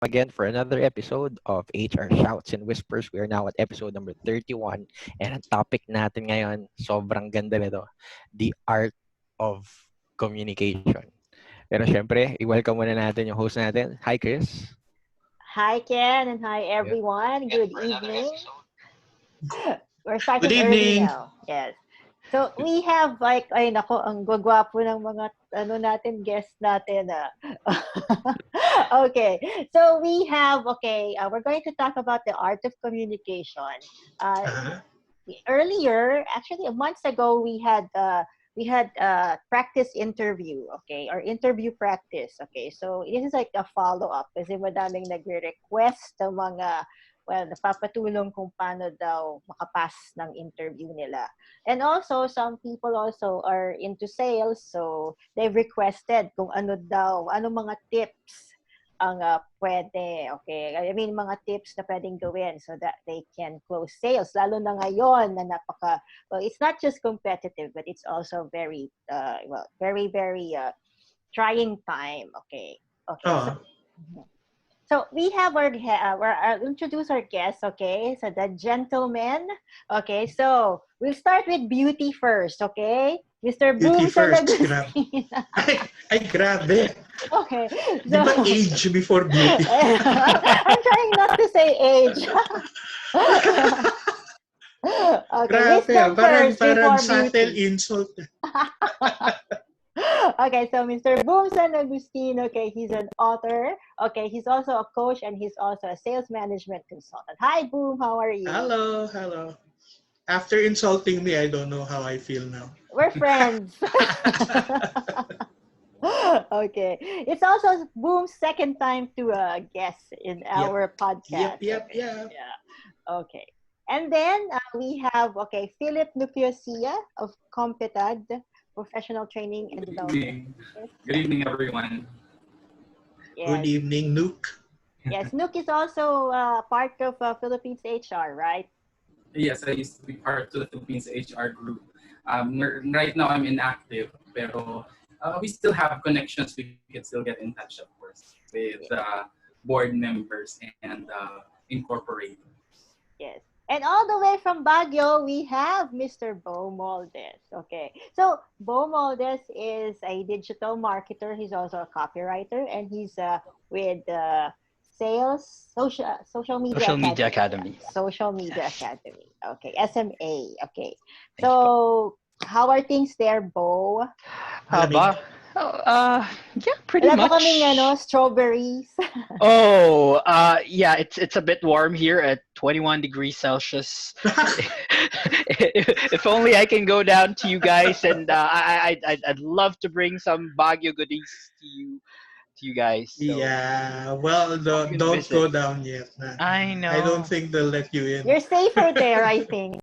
again for another episode of HR Shouts and Whispers. We are now at episode number 31 and ang topic natin ngayon, sobrang ganda nito, the art of communication. Pero syempre, i-welcome muna natin yung host natin. Hi, Chris. Hi, Ken, and hi, Yeah. everyone. Good evening. We're Good starting early evening. now. Yes. So, we have ay nako, ang gwagwapo ng mga, guests natin. Okay. So, we're going to talk about the art of communication. Uh, Uh-huh. Earlier, actually, a month ago, we had practice interview, okay, or interview practice, okay. So this is like a follow up kasi madaming nagre-request ng mga napapatulong kung paano daw makapass ng interview nila. And also some people also are into sales, so they've requested kung ano mga tips ang pwede, okay? I mean, mga tips na pwedeng gawin so that they can close sales. Lalo na ngayon na it's not just competitive, but it's also very, very trying time, okay? Okay, so, Oh, so we have I'll introduce our guests, okay? So the gentleman, okay? So we'll start with beauty first, okay? Mr. beauty Boom San first. Grabe. Agustin. Ay, grabe. Okay, Di ba so age before beauty? I'm trying not to say age. Okay, Grabe. wisdom Parang, first parang before subtle beauty. insult. Okay, so Mr. Boom San Agustin, okay, he's an author. Okay, he's also a coach and he's also a sales management consultant. Hi, Boom, how are you? Hello, hello. After insulting me, I don't know how I feel now. We're friends. Okay, it's also Boom's second time to guest in Yep. our podcast. Yep. Okay. Yeah. Okay. And then we have, okay, Philip Nucleus of COMPETAD, Professional Training and Good Development. evening. Good evening, everyone. Good Yes. evening, Nuke. Yes. Nuke is also part of Philippines HR, right? Yes, I used to be part of the Philippines HR group. Right now, I'm inactive, pero we still have connections. We can still get in touch, of course, with board members and incorporators. Yes. And all the way from Baguio, we have Mr. Bo Moldes. Okay. So, Bo Moldes is a digital marketer. He's also a copywriter, and he's with Social Media Social Media Academy. Academy. Yeah. Social Media Yes. Academy. Okay. SMA. Okay. Thanks po. So, how are things there, Bo? Malamig. Yeah, pretty Wala ba much. kaming strawberries? Yeah, it's a bit warm here at 21 degrees Celsius. If only I can go down to you guys, and I'd love to bring some Baguio goodies to you guys. So Yeah, well, you can don't visit. go down yet. I I don't know. think they'll let you in. You're safer there, I think.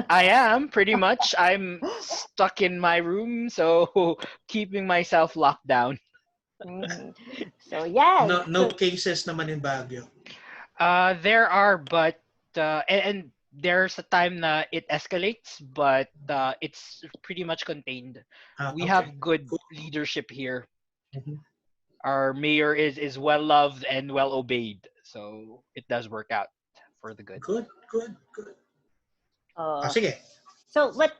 I am pretty much. I'm stuck in my room, so keeping myself locked down. Mhm. So, yeah. No cases naman in Baguio. There are, but and there's a time na it escalates, but it's pretty much contained. We Okay. have good Cool. leadership here. Mhm. Our mayor is well loved and well obeyed, so it does work out for the good. Good. Uh, Sige. so, but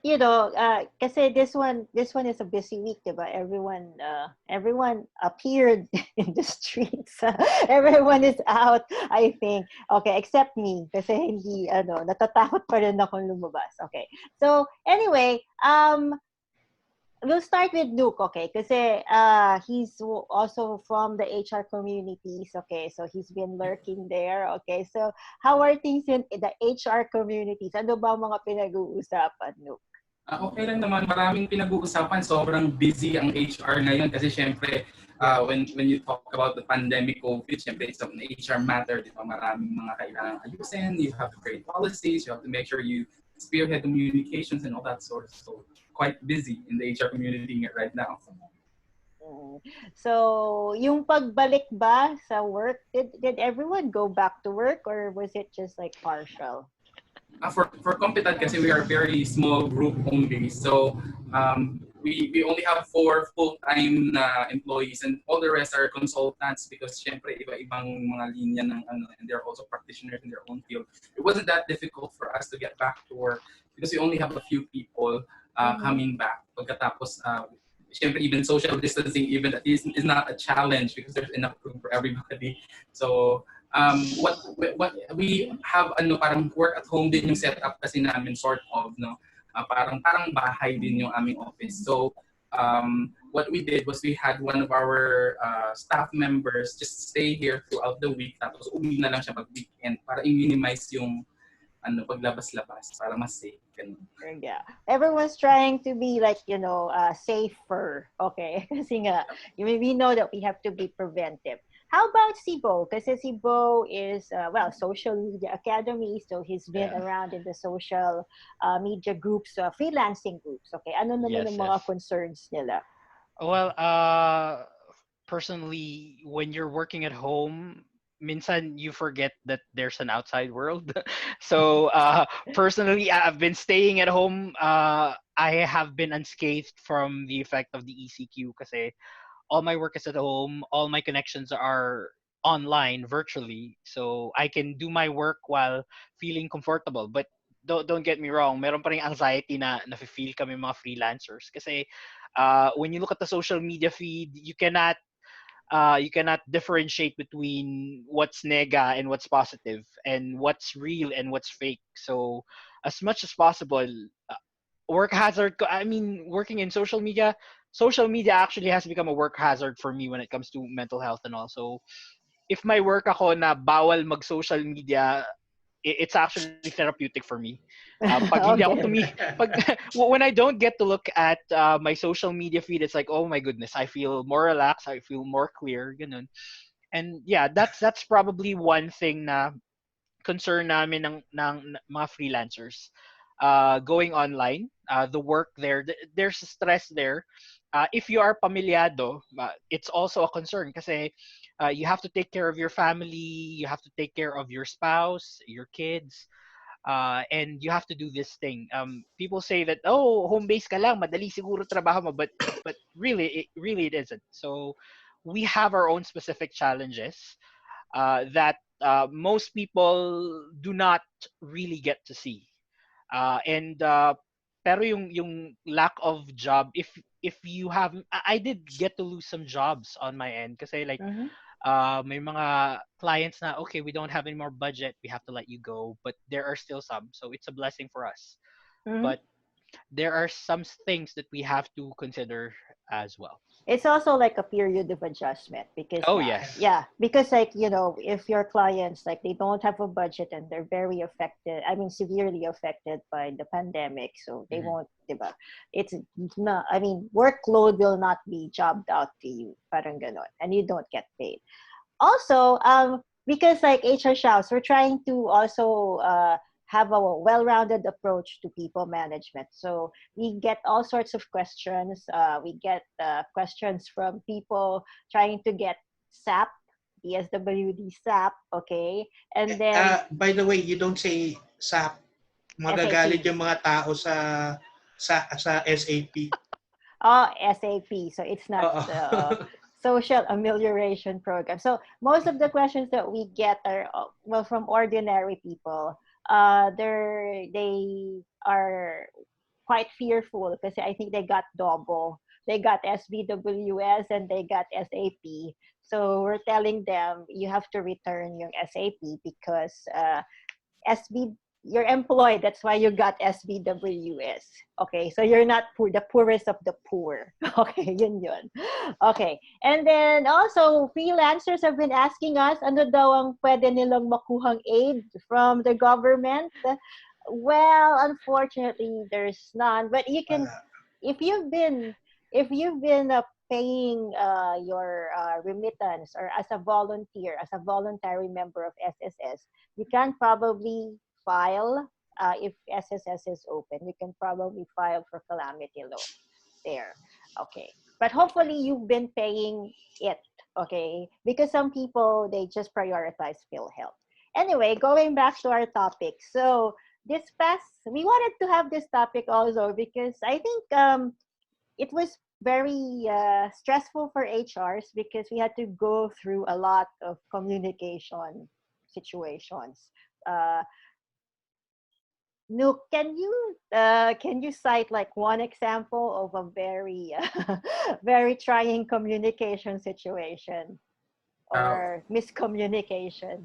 kasi this one is a busy week, diba? Everyone appeared in the streets. Everyone is out, I think. Okay, except me, kasi hindi natatakot pa rin akong lumabas. Okay. So, anyway, we'll start with Luke, okay? Kasi he's also from the HR communities, okay? So he's been lurking there, okay? So how are things in the HR communities? Ano ba ang mga pinag-uusapan, Luke? Okay lang naman, maraming pinag-uusapan. Sobrang busy ang HR ngayon kasi syempre, when you talk about the pandemic COVID, syempre it's an HR matter. Di ba? Maraming mga kailangan ayusin. You have to create policies. You have to make sure you spearhead communications and all that sort. So quite busy in the HR community right now. So, yung pagbalik ba sa work, did everyone go back to work or was it just like partial? For COMPETAD kasi we are a very small group only. So we only have 4 full-time na employees and all the rest are consultants because syempre iba-ibang mga linya ng ano and they're also practitioners in their own field. It wasn't that difficult for us to get back to work because we only have a few people coming back. Pagkatapos syempre even social distancing even is not a challenge because there's enough room for everybody. So what we have ano parang work at home din yung setup kasi namin sort of no parang bahay din yung aming office. So what we did was we had one of our staff members just stay here throughout the week tapos uwi na lang siya pag weekend para i-minimize yung ano paglabas-labas para mas safe. Yeah, everyone's trying to be like safer. Okay, kasi nga we know that we have to be preventive. How about Sibo? Kasi Sibo is, social media academy. So he's been around in the social media groups, freelancing groups. Okay, ano naman yung mga concerns nila? Well, personally, when you're working at home, minsan you forget that there's an outside world. So personally, I've been staying at home. I have been unscathed from the effect of the ECQ kasi all my work is at home. All my connections are online, virtually. So I can do my work while feeling comfortable. But don't get me wrong, meron pa rin anxiety na nafe-feel kami mga freelancers. Kasi when you look at the social media feed, you cannot differentiate between what's nega and what's positive and what's real and what's fake. So as much as possible, work hazard. I mean, working in social media actually has become a work hazard for me when it comes to mental health and also if my work ako na bawal mag-social media, it's actually therapeutic for me. Pag hindi ako when I don't get to look at my social media feed, it's like, oh my goodness, I feel more relaxed, I feel more clear, ganun. And yeah, that's probably one thing na concern namin ng mga freelancers. Going online, the work there, there's stress there. If you are pamilyado, it's also a concern kasi you have to take care of your family, you have to take care of your spouse, your kids, and you have to do this thing. People say that, oh, home base ka lang, madali siguro trabaho mo, but really it isn't. So we have our own specific challenges that most people do not really get to see. Pero yung lack of job, if you have, I did get to lose some jobs on my end kasi like may mga clients na, okay, we don't have any more budget, we have to let you go, but there are still some, so it's a blessing for us. But there are some things that we have to consider as well. It's also like a period of adjustment because because like if your clients like they don't have a budget and they're very affected, I mean severely affected by the pandemic, so they won't, diba? It's not, I mean workload will not be jobbed out to you, parang ganon, and you don't get paid. Also, because like HR Shouts, we're trying to also have a well-rounded approach to people management. So we get all sorts of questions. We get questions from people trying to get SAP, DSWD SAP, okay? And then... by the way, you don't say SAP. Magagalit yung mga tao sa SAP. Oh, SAP. So it's not social amelioration program. So most of the questions that we get are, well, from ordinary people. They are quite fearful because I think they got double. They got SBWS and they got SAP. So we're telling them you have to return your SAP because you're employed. That's why you got SBWS. Okay, so you're not poor, the poorest of the poor. Okay, yun. Okay, and then also freelancers have been asking us, ano daw ang pwede nilang makuhang aid from the government? Well, unfortunately, there's none. But you can, if you've been paying your remittance or as a volunteer, as a voluntary member of SSS, you can probably file, if SSS is open, you can probably file for calamity loan there. Okay. But hopefully you've been paying it, okay? Because some people, they just prioritize PhilHealth. Anyway, going back to our topic. So we wanted to have this topic also because I think it was very stressful for HRs because we had to go through a lot of communication situations. Nook, can you cite like one example of a very very trying communication situation Uh, or miscommunication?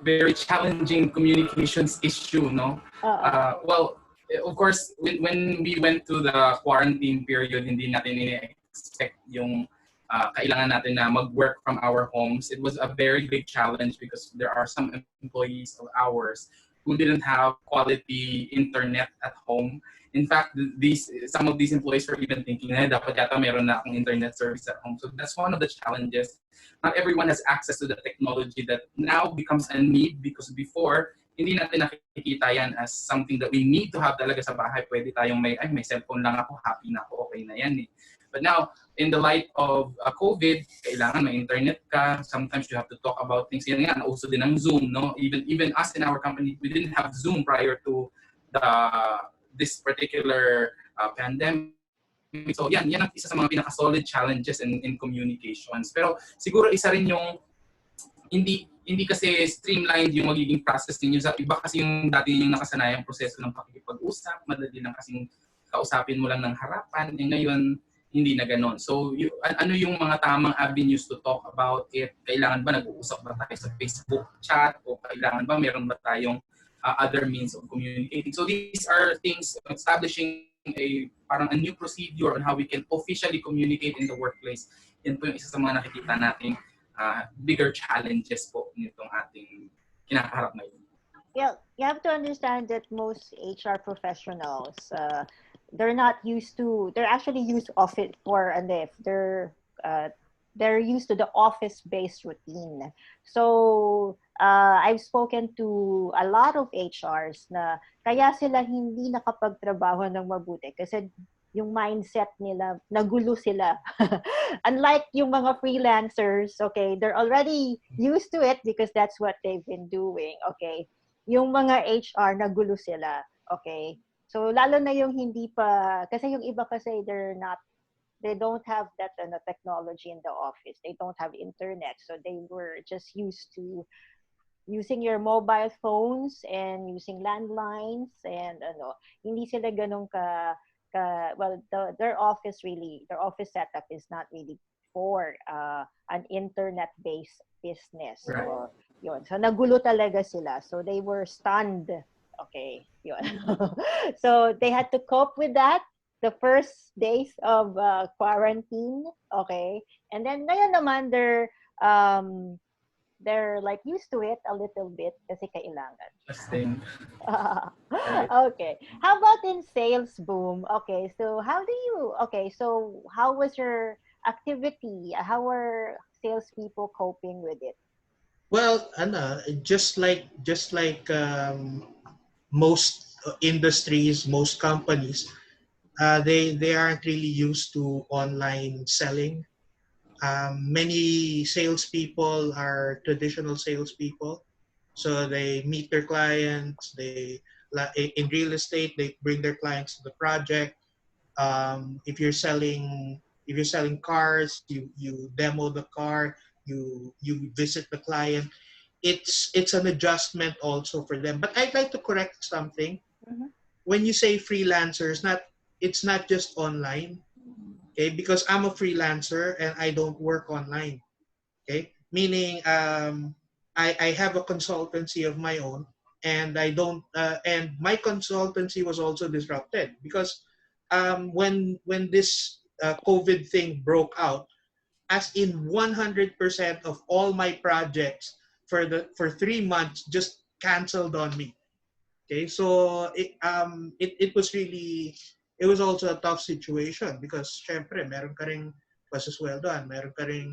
Very challenging communications issue, no? Uh, Well, of course, when we went to the quarantine period, hindi natin expect yung kailangan natin na mag-work from our homes. It was a very big challenge because there are some employees of ours who didn't have quality internet at home. In fact, some of these employees were even thinking, dapat yata meron na akong internet service at home. So that's one of the challenges. Not everyone has access to the technology that now becomes a need because before, hindi natin nakikita yan as something that we need to have talaga sa bahay. Pwede tayong may cellphone lang ako, happy na ako, okay na yan eh. But now, in the light of COVID, kailangan may internet ka. Sometimes you have to talk about things. Yan nga, nauso din ang Zoom, no? Even us in our company, we didn't have Zoom prior to this particular pandemic. So yan ang isa sa mga pinaka-solid challenges in communications. Pero siguro isa rin yung hindi kasi streamlined yung magiging process ninyo. Iba kasi yung dati yung nakasanayang proseso ng pakikipag-usap, madali lang kasing kausapin mo lang ng harapan. Ngayon, hindi na ganon. So, ano yung mga tamang avenues to talk about it? Kailangan ba nag-uusap ba tayo sa Facebook chat? O kailangan ba meron ba tayong other means of communicating? So, these are things, establishing parang a new procedure on how we can officially communicate in the workplace. Yan po yung isa sa mga nakikita nating bigger challenges po nitong ating kinakaharap ngayon. Yeah, you have to understand that most HR professionals, they're actually used to office they're used to the office-based routine. So I've spoken to a lot of HRs na kaya sila hindi nakapagtrabaho ng mabuti kasi yung mindset nila, nagulo sila. Unlike yung mga freelancers, okay, they're already used to it because that's what they've been doing, okay. Yung mga HR, nagulo sila, okay. So, lalo na yung hindi pa, kasi yung iba kasi they don't have that technology in the office. They don't have internet. So, they were just used to using your mobile phones and using landlines and hindi sila ganun their office setup is not really for an internet-based business. Right. So, yun. So, nagulo talaga sila. So, they were stunned. Okay, yun. So they had to cope with that the first days of quarantine. Okay, and then ngayon naman they're like used to it a little bit kasi kailangan. Okay, how about in sales boom? Okay, so how was your activity? How are salespeople coping with it? Well, just like most industries, most companies, they aren't really used to online selling. Many salespeople are traditional salespeople, so they meet their clients. In real estate, they bring their clients to the project. If you're selling cars, you demo the car, you visit the client. It's an adjustment also for them. But I'd like to correct something. Mm-hmm. When you say freelancers, it's not just online, okay? Because I'm a freelancer and I don't work online, okay? Meaning, I have a consultancy of my own, and I don't. And my consultancy was also disrupted because when this COVID thing broke out, as in 100% of all my projects for 3 months just canceled on me. Okay, so it was also a tough situation because syempre meron ka ring pasusweldoan, meron ka ring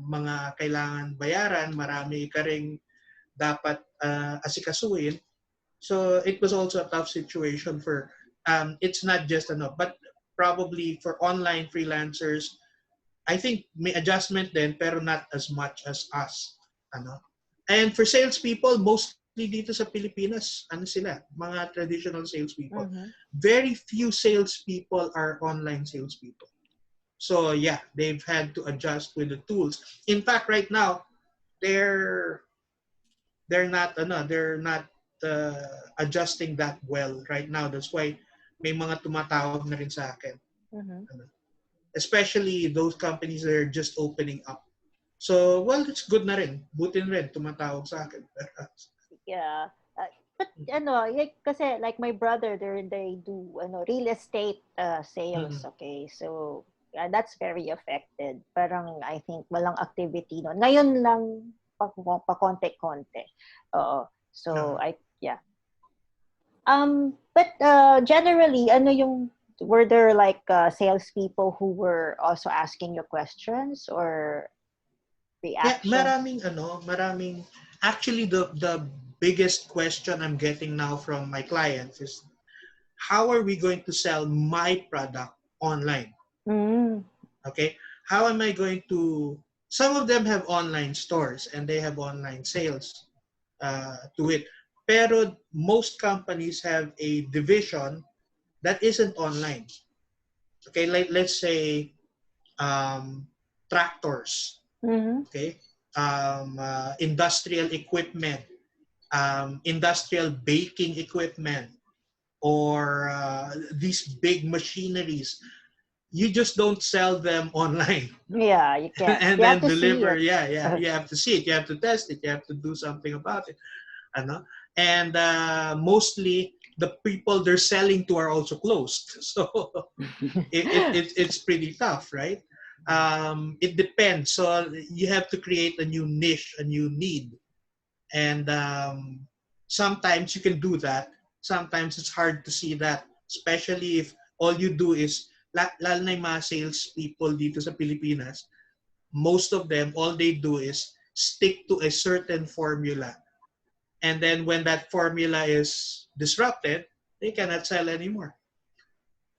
mga kailangan bayaran, marami ka ring dapat asikasuhin. So it was also a tough situation for it's not just but probably for online freelancers, I think may adjustment then pero not as much as us. And for salespeople, most dito sa Pilipinas, ano sila, mga traditional salespeople. Mhm. Very few salespeople are online salespeople. So yeah, they've had to adjust with the tools. In fact, right now, they're they're not adjusting that well right now. That's why may mga tumatawag na rin sa akin. Mhm. Ano, especially those companies that are just opening up. So, well, it's good na rin. Buti na rin tumatawag sa akin. Yeah. But kasi like my brother, they do real estate sales. Mhm. Okay, so yeah, that's very affected. Parang I think walang activity no. Ngayon lang pa konti-konti. Oo. So yeah. But generally, were there like salespeople who were also asking you questions or Yeah, reactions? maraming actually the biggest question I'm getting now from my clients is how are we going to sell my product online? Mm. Okay? How am I going to some of them have online stores and they have online sales to it. Pero most companies have a division that isn't online. Okay, like let's say tractors, Mm-hmm. okay, industrial equipment, industrial baking equipment, or these big machineries. You just don't sell them online Yeah, you can't. and You have then to see deliver. it. Yeah. You have to see it. You have to test it. You have to do something about it. Ano? And mostly the people they're selling to are also closed. So it's pretty tough, right? It depends. So you have to create a new niche, a new need. And sometimes you can do that. Sometimes it's hard to see that, especially if all you do is, lalo na yung mga sales people dito sa Pilipinas, most of them, all they do is stick to a certain formula. And then when that formula is disrupted, they cannot sell anymore.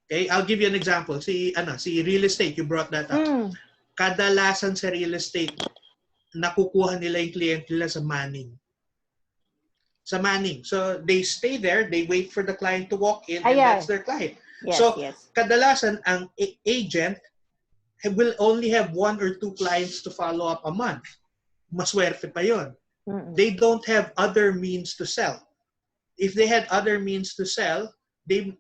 Okay, I'll give you an example. Si real estate, you brought that up. Mm. Kadalasan sa real estate, nakukuha nila yung client nila sa manning. Sa manning. So they stay there, they wait for the client to walk in, and Yeah. that's their client. Yes, So yes. kadalasan ang agent will only have one or two clients to follow up a month. Maswerte pa yon. Mm-mm. They don't have other means to sell. If they had other means to sell, they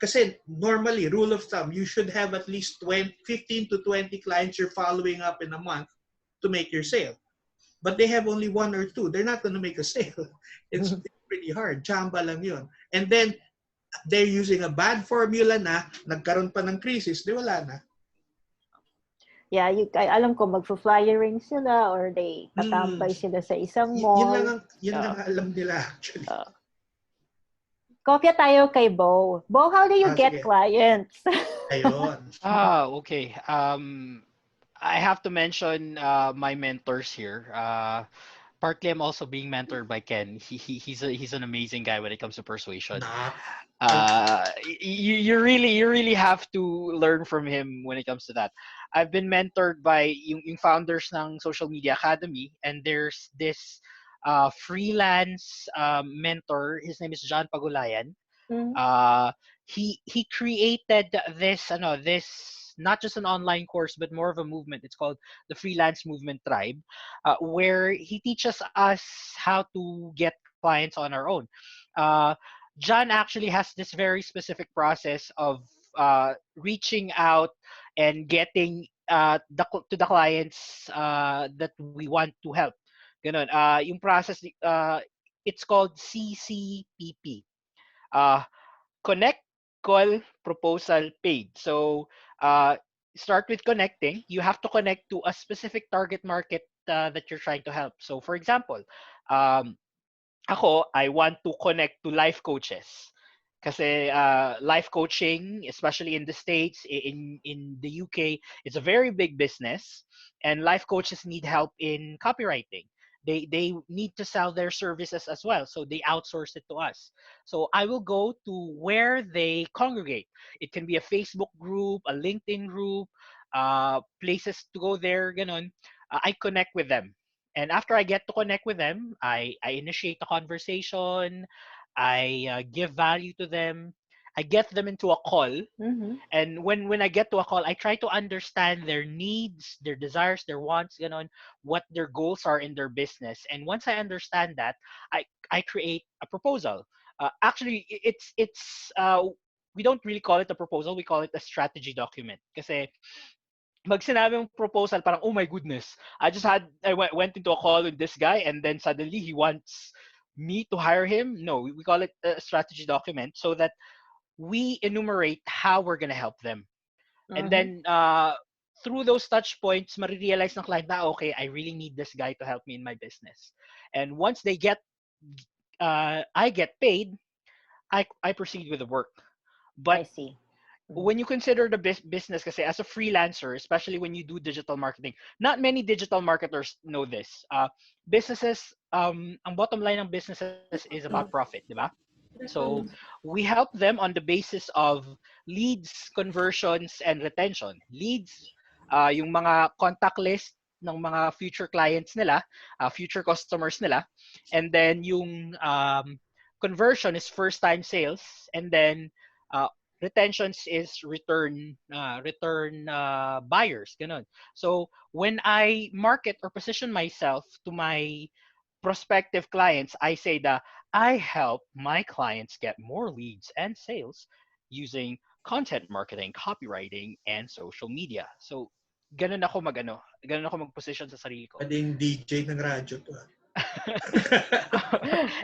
kasi normally, rule of thumb, you should have at least 15 to 20 clients you're following up in a month to make your sale. But they have only one or two. They're not going to make a sale. It's pretty hard. Chamba lang yun. And then, they're using a bad formula na, nagkaroon pa ng crisis, di wala na. Yeah, alam ko magfo-flyering sila or they tatambay sila sa isang mall. Yun lang alam nila actually. Kopya tayo kay Bo. Bo, how do you get Sige. clients? Ayun. Okay. I have to mention my mentors here. Partly, I'm also being mentored by Ken. He's an amazing guy when it comes to persuasion. You really have to learn from him when it comes to that. I've been mentored by yung founders ng Social Media Academy, and there's this freelance mentor. His name is John Pagulayan. Mm. He created this not just an online course but more of a movement. It's called the Freelance Movement Tribe, where he teaches us how to get clients on our own. John actually has this very specific process of reaching out and getting to the clients that we want to help. Ganon. Yung process, it's called CCPP. Uh, Connect, call, proposal, paid. So start with connecting. You have to connect to a specific target market that you're trying to help. So for example, um, I want to connect to life coaches. Kasi life coaching, especially in the States, in the UK, it's a very big business, and life coaches need help in copywriting. They need to sell their services as well, so they outsource it to us. So I will go to where they congregate. It can be a Facebook group, a LinkedIn group, places to go there. Ganon. I connect with them. And after I get to connect with them, I initiate a conversation. I give value to them. I get them into a call. Mm-hmm. And when I get to a call, I try to understand their needs, their desires, their wants, what their goals are in their business. And once I understand that, I create a proposal. Actually, it's we don't really call it a proposal. We call it a strategy document. Kasi pag sinabi yung proposal, parang, oh my goodness, I went into a call with this guy and then suddenly he wants me to hire him. No, we call it a strategy document so that we enumerate how we're gonna help them. And Mm-hmm. then through those touch points, marirealize ng client na, okay, I really need this guy to help me in my business. And once I get paid, I proceed with the work. I But see. when you consider the business kasi as a freelancer, especially when you do digital marketing, not many digital marketers know this. Businesses, ang bottom line ng businesses is about profit, di ba? So Mm-hmm. we help them on the basis of leads, conversions, and retention. Leads, yung mga contact list ng mga future clients nila, future customers nila. And then yung conversion is first-time sales. And then uh, retentions is return buyers. Ganun. So when I market or position myself to my prospective clients, I say that I help my clients get more leads and sales using content marketing, copywriting, and social media. So, ganun ako mag-position sa sarili ko. Pwedeng DJ ng radyo to.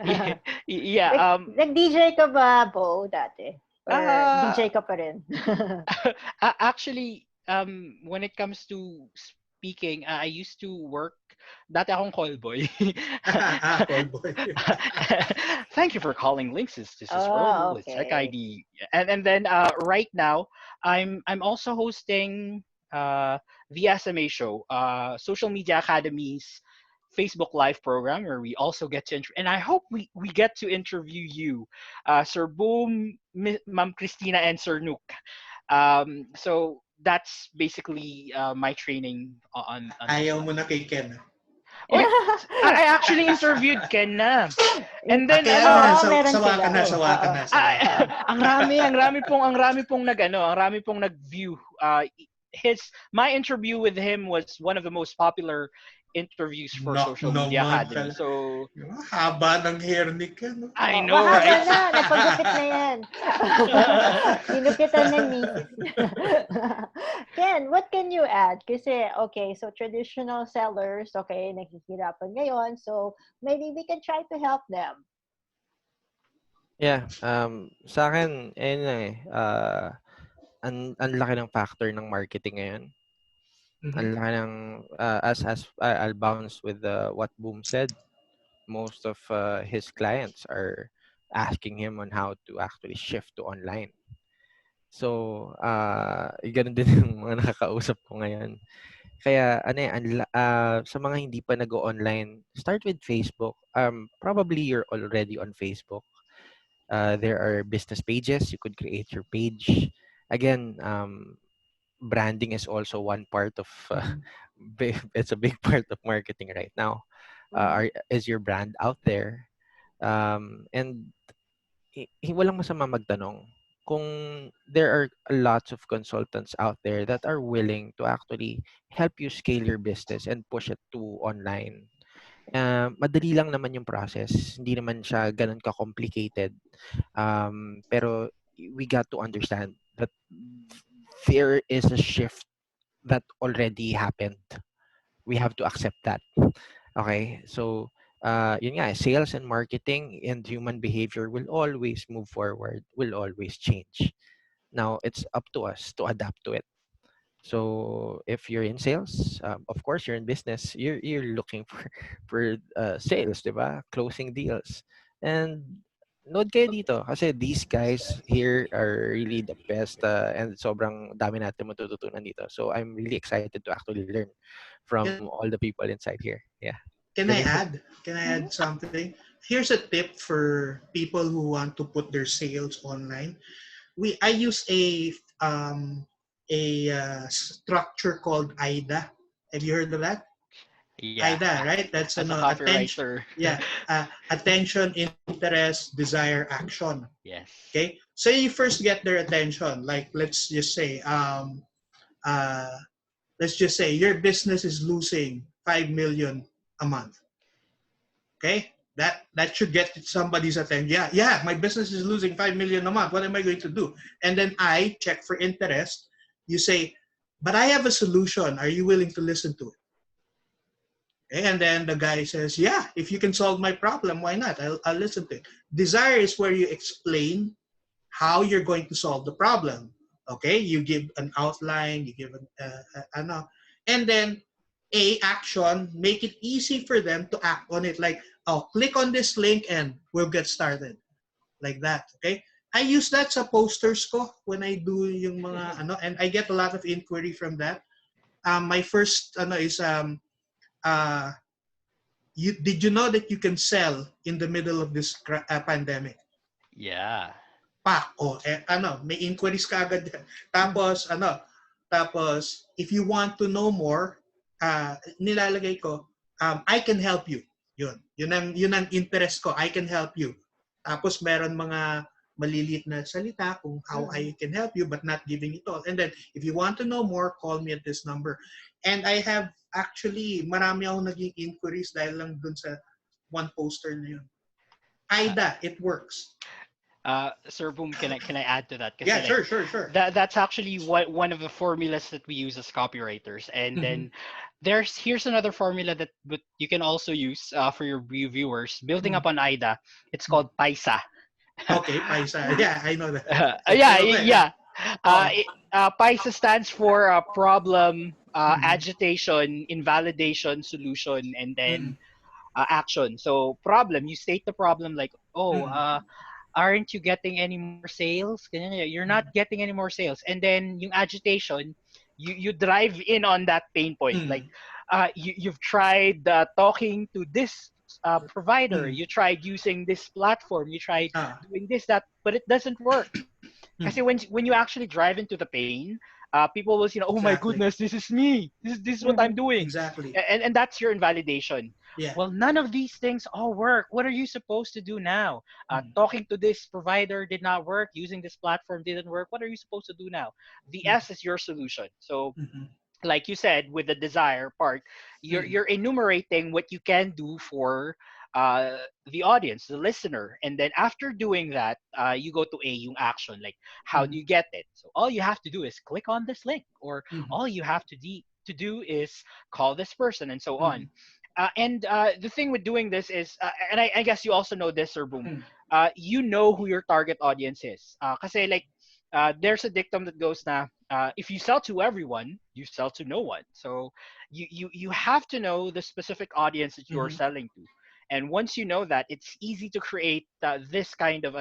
yeah, yeah, Nag-DJ ka ba, Bo, dati? Or DJ ka pa rin? actually, when it comes to speaking, I used to work. Dati akong call boy. Call boy. Thank you for calling Linksys. This is Oh, Earl with Check okay. ID. And then right now, I'm also hosting the SMA show, Social Media Academy's Facebook Live program, where we also get to and I hope we get to interview you, Sir Boom, Ma'am Christina, and Sir Nook. So that's basically my training on this Ayaw one. mo na kay Ken. Oy, I actually interviewed Ken na. And then Kaya meron sawa ka sila. na, sawa ka na. ang rami pong nag-view. My interview with him was one of the most popular interviews for Social Media Academy. So haba ng hair ni Ken. No? I know, Mahaba right? na, napagupit na yan. Ginupitan ng misis. Ken, what can you add? Kasi, okay, so traditional sellers, okay, naghihirapan ngayon. So, maybe we can try to help them. Yeah, sa akin, ayun lang eh. Ang laki ng factor ng marketing ngayon. Ang laki ng, as I'll bounce with what Boom said. Most of his clients are asking him on how to actually shift to online. So, ganun din yung mga nakakausap ko ngayon. Kaya, sa mga hindi pa nag-online, start with Facebook. Probably you're already on Facebook. There are business pages. You could create your page. Again, branding is also one part of, it's a big part of marketing right now. Is your brand out there? And walang masama magtanong kung there are lots of consultants out there that are willing to actually help you scale your business and push it to online. Madali lang naman yung process. Hindi naman siya ganun ka-complicated. Pero we got to understand that there is a shift that already happened. We have to accept that. Okay? So, yun nga, sales and marketing and human behavior will always move forward, will always change. Now, it's up to us to adapt to it. So, if you're in sales, of course, you're in business, you're looking for sales, diba? Closing deals. And nood kayo dito kasi these guys here are really the best and sobrang dami natin matututunan dito. So, I'm really excited to actually learn from all the people inside here. Yeah. Can I add something? Here's a tip for people who want to put their sales online. I use a structure called AIDA. Have you heard of that? Yeah. AIDA, right? That's As a attention. copywriter. Yeah, attention, interest, desire, action. Yes. Okay, so you first get their attention. Like uh, let's just say your business is losing 5 million a month. Okay, that should get somebody's attention. Yeah, my business is losing 5 million a month. What am I going to do? And then I check for interest. You say, but I have a solution. Are you willing to listen to it? Okay? And then the guy says, yeah, if you can solve my problem, why not? I'll listen to it. Desire is where you explain how you're going to solve the problem. Okay, you give an outline, you give and then action, make it easy for them to act on it. Like, oh, click on this link and we'll get started. Like that. Okay, I use that sa posters ko when I do yung mga and I get a lot of inquiry from that. My first is did you know that you can sell in the middle of this pandemic? Yeah. May inquiries ka agad yan. Tapos, if you want to know more, nilalagay ko, I can help you. Yun ang interest ko, I can help you. Tapos, meron mga maliliit na salita kung how I can help you but not giving it all. And then, if you want to know more, call me at this number. And I have actually, marami akong naging inquiries dahil lang dun sa one poster na yun. AIDA, it works. Sir Boom, can I add to that? Yeah, sure. That's actually one of the formulas that we use as copywriters. And then here's another formula that you can also use for your viewers. Building up on AIDA, it's called PAISA. Okay, PAISA. Yeah, I know that. PAISA stands for problem, agitation, invalidation, solution, and then action. So problem, you state the problem like, aren't you getting any more sales? You're not getting any more sales. And then yung agitation, you drive in on that pain point. Like you've tried talking to this provider, you tried using this platform, you tried doing this, that, but it doesn't work. Kasi when you actually drive into the pain, people will say, oh my goodness, this is me. This is what I'm doing. Exactly. And that's your invalidation. Yeah. Well, none of these things all work. What are you supposed to do now? Talking to this provider did not work. Using this platform didn't work. What are you supposed to do now? The S is your solution. So like you said, with the desire part, you're enumerating what you can do for the audience, the listener. And then after doing that, you go to yung action. Like, how do you get it? So all you have to do is click on this link, or all you have to do is call this person, and so on. And the thing with doing this is, and I guess you also know this, Sir Boom, you know who your target audience is. Kasi like, there's a dictum that goes na, if you sell to everyone, you sell to no one. So you have to know the specific audience that you're selling to. And once you know that, it's easy to create this kind of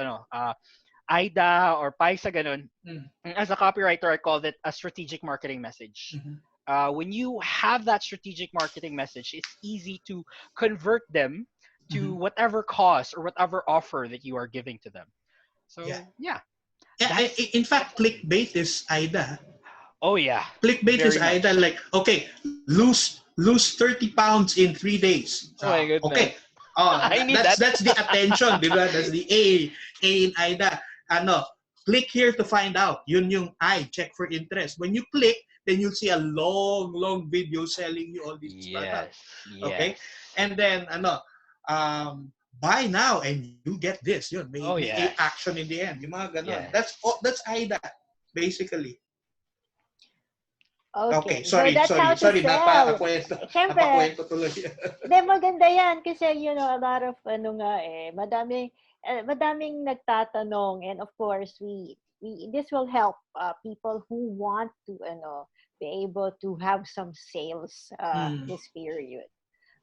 AIDA or PAISA ganun. As a copywriter, I call it a strategic marketing message. When you have that strategic marketing message, it's easy to convert them to whatever cause or whatever offer that you are giving to them. So yeah. In fact, clickbait is AIDA. Oh yeah. Clickbait Very is AIDA. much. Like, okay, lose 30 pounds in 3 days. Oh my goodness. Okay. I need that. That's the attention, di ba? That's the A in AIDA. Click here to find out. Yun yung I, check for interest. When you click, then you'll see a long video selling you all these products. Okay? And then, buy now and you get this. Yun, may action in the end. Yung mga ganun. Yes. That's AIDA, basically. Okay. Sorry. Siyempre, napakwento tuloy. Hindi, maganda yan kasi, a lot of, madaming nagtatanong, and of course, this will help people who want to, be able to have some sales this period.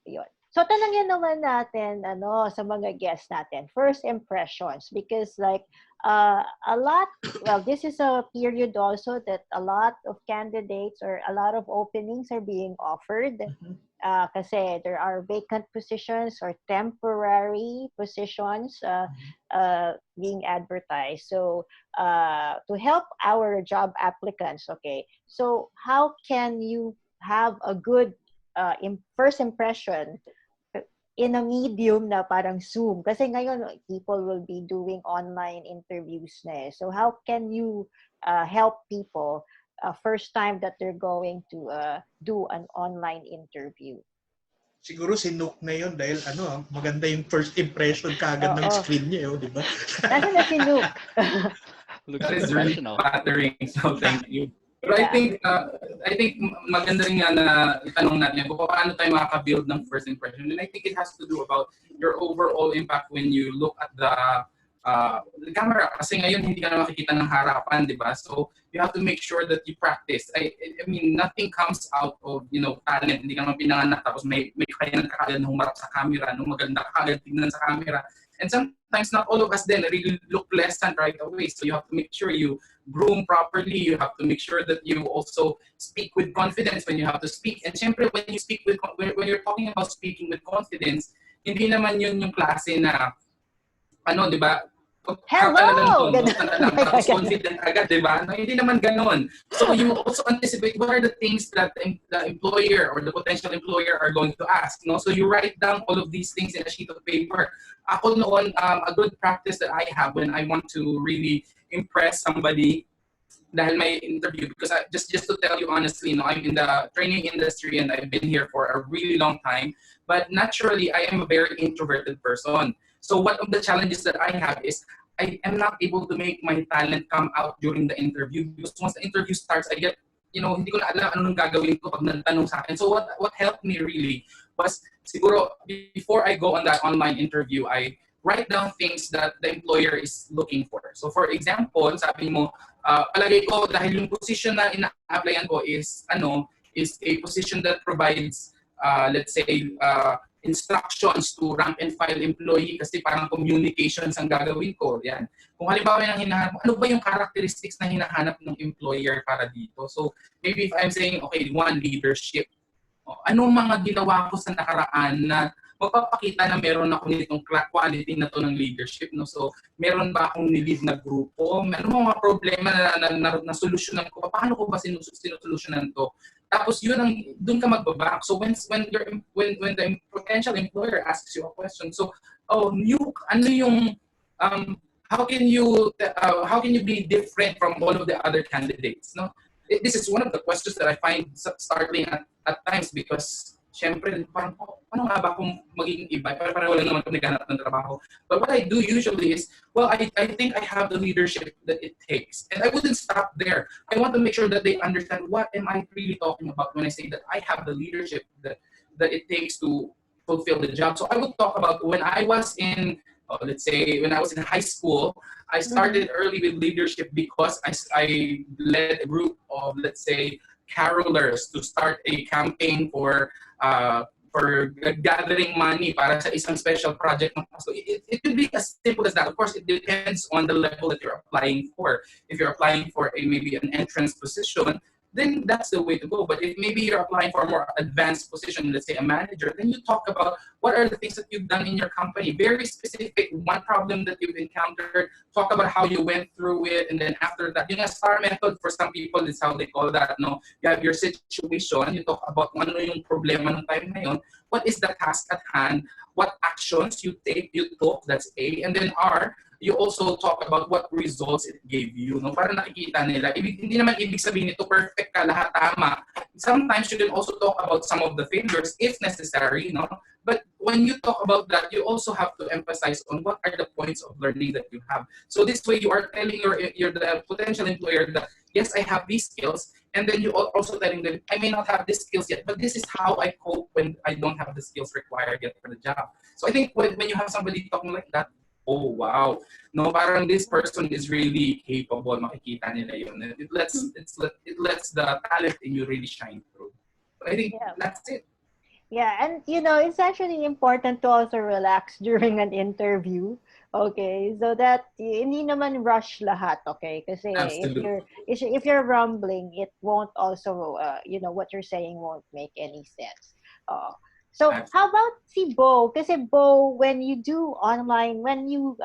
Yun. So, tanongin naman natin, sa mga guests natin, first impressions, because like, this is a period also that a lot of candidates or a lot of openings are being offered. Kasi there are vacant positions or temporary positions being advertised. So, to help our job applicants, okay, so how can you have a good first impression in a medium na parang Zoom? Kasi ngayon, people will be doing online interviews na eh. So how can you help people first time that they're going to do an online interview? Siguro si Nook na yun dahil maganda yung first impression kagad ng screen niya, di ba? Nasaan na si Nook? Looks That is really professional. flattering. So thank you. But I think maganda rin nga na itanong natin kung paano tayo makaka-build ng first impression. And I think it has to do about your overall impact when you look at the camera. Kasi ngayon hindi ka na makikita ng harapan, di ba? So you have to make sure that you practice. I mean, nothing comes out of, talent. Hindi ka naman pinanganak tapos may kaya ng kakagad na humarap sa camera, maganda kakagad tignan sa camera. And sometimes not all of us then really look pleasant right away. So you have to make sure you groom properly. You have to make sure that you also speak with confidence when you have to speak. And syempre, when you're talking about speaking with confidence, hindi naman yun yung klase na, di ba? Hello! Tapos confident agad, di ba? No, hindi naman ganon. So you also anticipate what are the things that the employer or the potential employer are going to ask. No? So you write down all of these things in a sheet of paper. Ako noon, a good practice that I have when I want to really impress somebody dahil may interview, because just to tell you honestly, I'm in the training industry and I've been here for a really long time. But naturally, I am a very introverted person. So one of the challenges that I have is I am not able to make my talent come out during the interview, because once the interview starts, I get, hindi ko na alam anong gagawin ko pag nagtanong sa akin. So what helped me really was, siguro, before I go on that online interview, I write down things that the employer is looking for. So for example, sabi mo, palagay ko dahil yung position na ina-applyan ko is a position that provides, let's say, instructions to rank and file employee, kasi parang communications ang gagawin ko. Yan. Kung halimbawa yung hinahanap, ano ba yung characteristics na hinahanap ng employer para dito? So maybe if I'm saying, okay, one, leadership. Anong mga ginawa ko sa nakaraan na magpapakita na meron ako nitong quality na to ng leadership, no? So meron ba akong nilid na grupo? Meron mga problema na solusyonan ko? Paano ko ba sinusolusyonan to? Tapos doon ka magbaback. So when the potential employer asks you a question, so how can you be different from all of the other candidates? No, this is one of the questions that I find startling at times, because syempre, parang, ano nga ba kung magiging iba? Parang wala naman kung naghanap ng trabaho. But what I do usually is, I think I have the leadership that it takes. And I wouldn't stop there. I want to make sure that they understand what am I really talking about when I say that I have the leadership that it takes to fulfill the job. So I would talk about when I was in, let's say, when I was in high school, I started early with leadership because I led a group of, let's say, carolers to start a campaign for gathering money para sa isang special project. So it could be as simple as that. Of course, it depends on the level that you're applying for. If you're applying for maybe an entrance position, then that's the way to go. But if maybe you're applying for a more advanced position, let's say a manager, then you talk about what are the things that you've done in your company. Very specific, one problem that you've encountered, talk about how you went through it, and then after that, yung STAR method for some people is how they call that. No, you have your situation, you talk about ano yung problema ng time na yun, what is the task at hand, what actions you took, that's A, and then R, you also talk about what results it gave you, no? Para nakikita nila. Hindi naman ibig sabihin ito perfect ka, lahat tama. Sometimes you can also talk about some of the failures if necessary, no? But when you talk about that, you also have to emphasize on what are the points of learning that you have. So this way, you are telling the potential employer that, yes, I have these skills, and then you are also telling them, I may not have these skills yet, but this is how I cope when I don't have the skills required yet for the job. So I think when you have somebody talking like that, oh wow, no, parang this person is really capable, makikita nila yun. It lets the talent in you really shine through. So I think that's it. Yeah, and it's actually important to also relax during an interview. Okay, so that hindi naman rush lahat, okay? Kasi if you're rumbling, it won't also what you're saying won't make any sense. So how about si Bo? Kasi Bo, when you do online, when you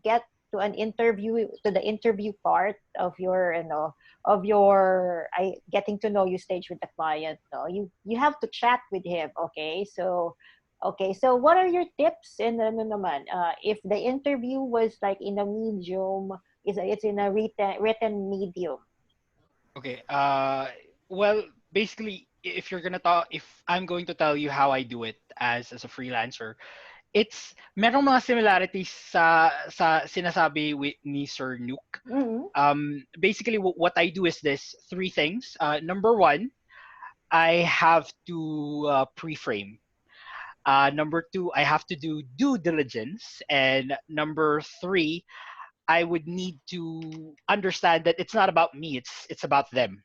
get to an interview, to the interview part of your your getting to know you stage with the client. No, you have to chat with him. So what are your tips? And ano naman, if the interview was like in a medium, it's in a written medium. Okay. Well, basically, if I'm going to tell you how I do it as a freelancer, it's merong mga similarities sa sinasabi ni Sir Nuke. Basically, what I do is this three things. Number one, I have to pre-frame. Number two, I have to do due diligence, and number three, I would need to understand that it's not about me. It's about them.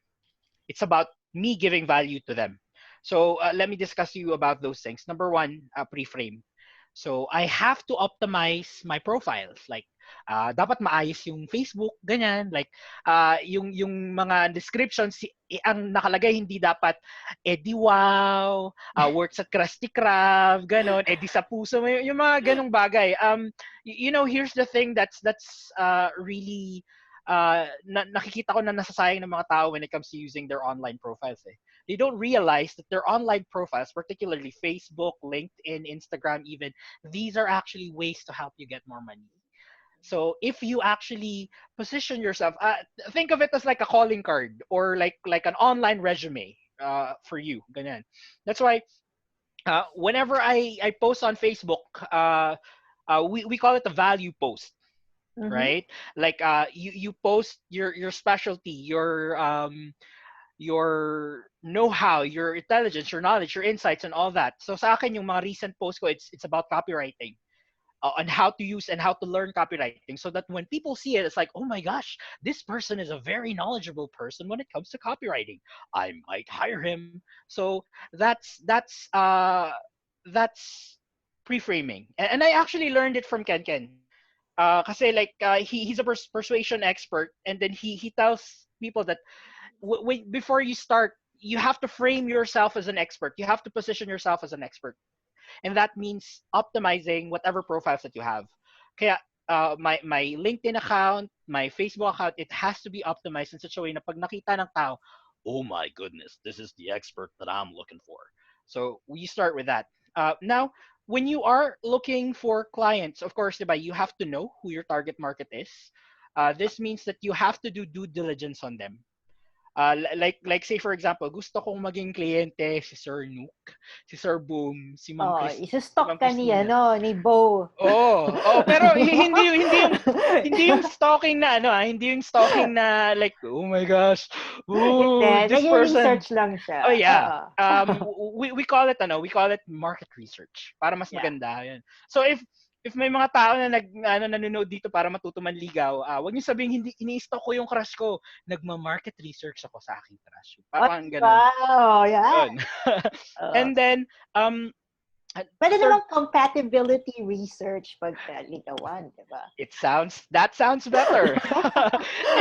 It's about me giving value to them. So let me discuss to you about those things. Number one, pre-frame. So I have to optimize my profiles. Like, dapat maayos yung Facebook, ganyan. Like, yung mga descriptions, ang nakalagay hindi dapat, di wow, works at Krusty Krab, ganon, di sa puso mo, yung mga ganong bagay. Here's the thing that's really nakikita ko na nasasayang ng mga tao when it comes to using their online profiles. They don't realize that their online profiles, particularly Facebook, LinkedIn, Instagram even, these are actually ways to help you get more money. So if you actually position yourself, think of it as like a calling card or like an online resume for you. Ganyan. That's why whenever I post on Facebook, we call it a value post. Right? Like you post your specialty, your know-how, your intelligence, your knowledge, your insights, and all that. So sa akin, yung mga recent posts ko, it's about copywriting, on how to use and how to learn copywriting, so that when people see it, it's like, oh my gosh, this person is a very knowledgeable person when it comes to copywriting. I might hire him. So that's pre-framing, and I actually learned it from Ken. Kasi like he's a persuasion expert, and then he tells people that before you start, you have to frame yourself as an expert. You have to position yourself as an expert, and that means optimizing whatever profiles that you have. Kaya my LinkedIn account, my Facebook account, it has to be optimized in such a way na pag nakita ng tao, oh my goodness, this is the expert that I'm looking for. So we start with that. Now, when you are looking for clients, of course, diba, you have to know who your target market is. This means that you have to do due diligence on them. Like say for example, gusto kong maging kliyente si Sir Nuke, si Sir Boom, si Ma'am Chris. Isa-stalk ka niya, no, ni Bo. Pero hindi yung stalking na hindi yung stalking na like, oh my gosh, this person. Research lang siya. Oh yeah. We call it market research para mas maganda yan. So if may mga tao na nanonood dito para matuto manligaw, wag niyo sabihin hindi ini-stalk ko yung crush ko. Nagma-market research ako sa aking crush. Parang ganun. Wow, yeah. And then pwede naman compatibility research pag ligawan, diba? That sounds better.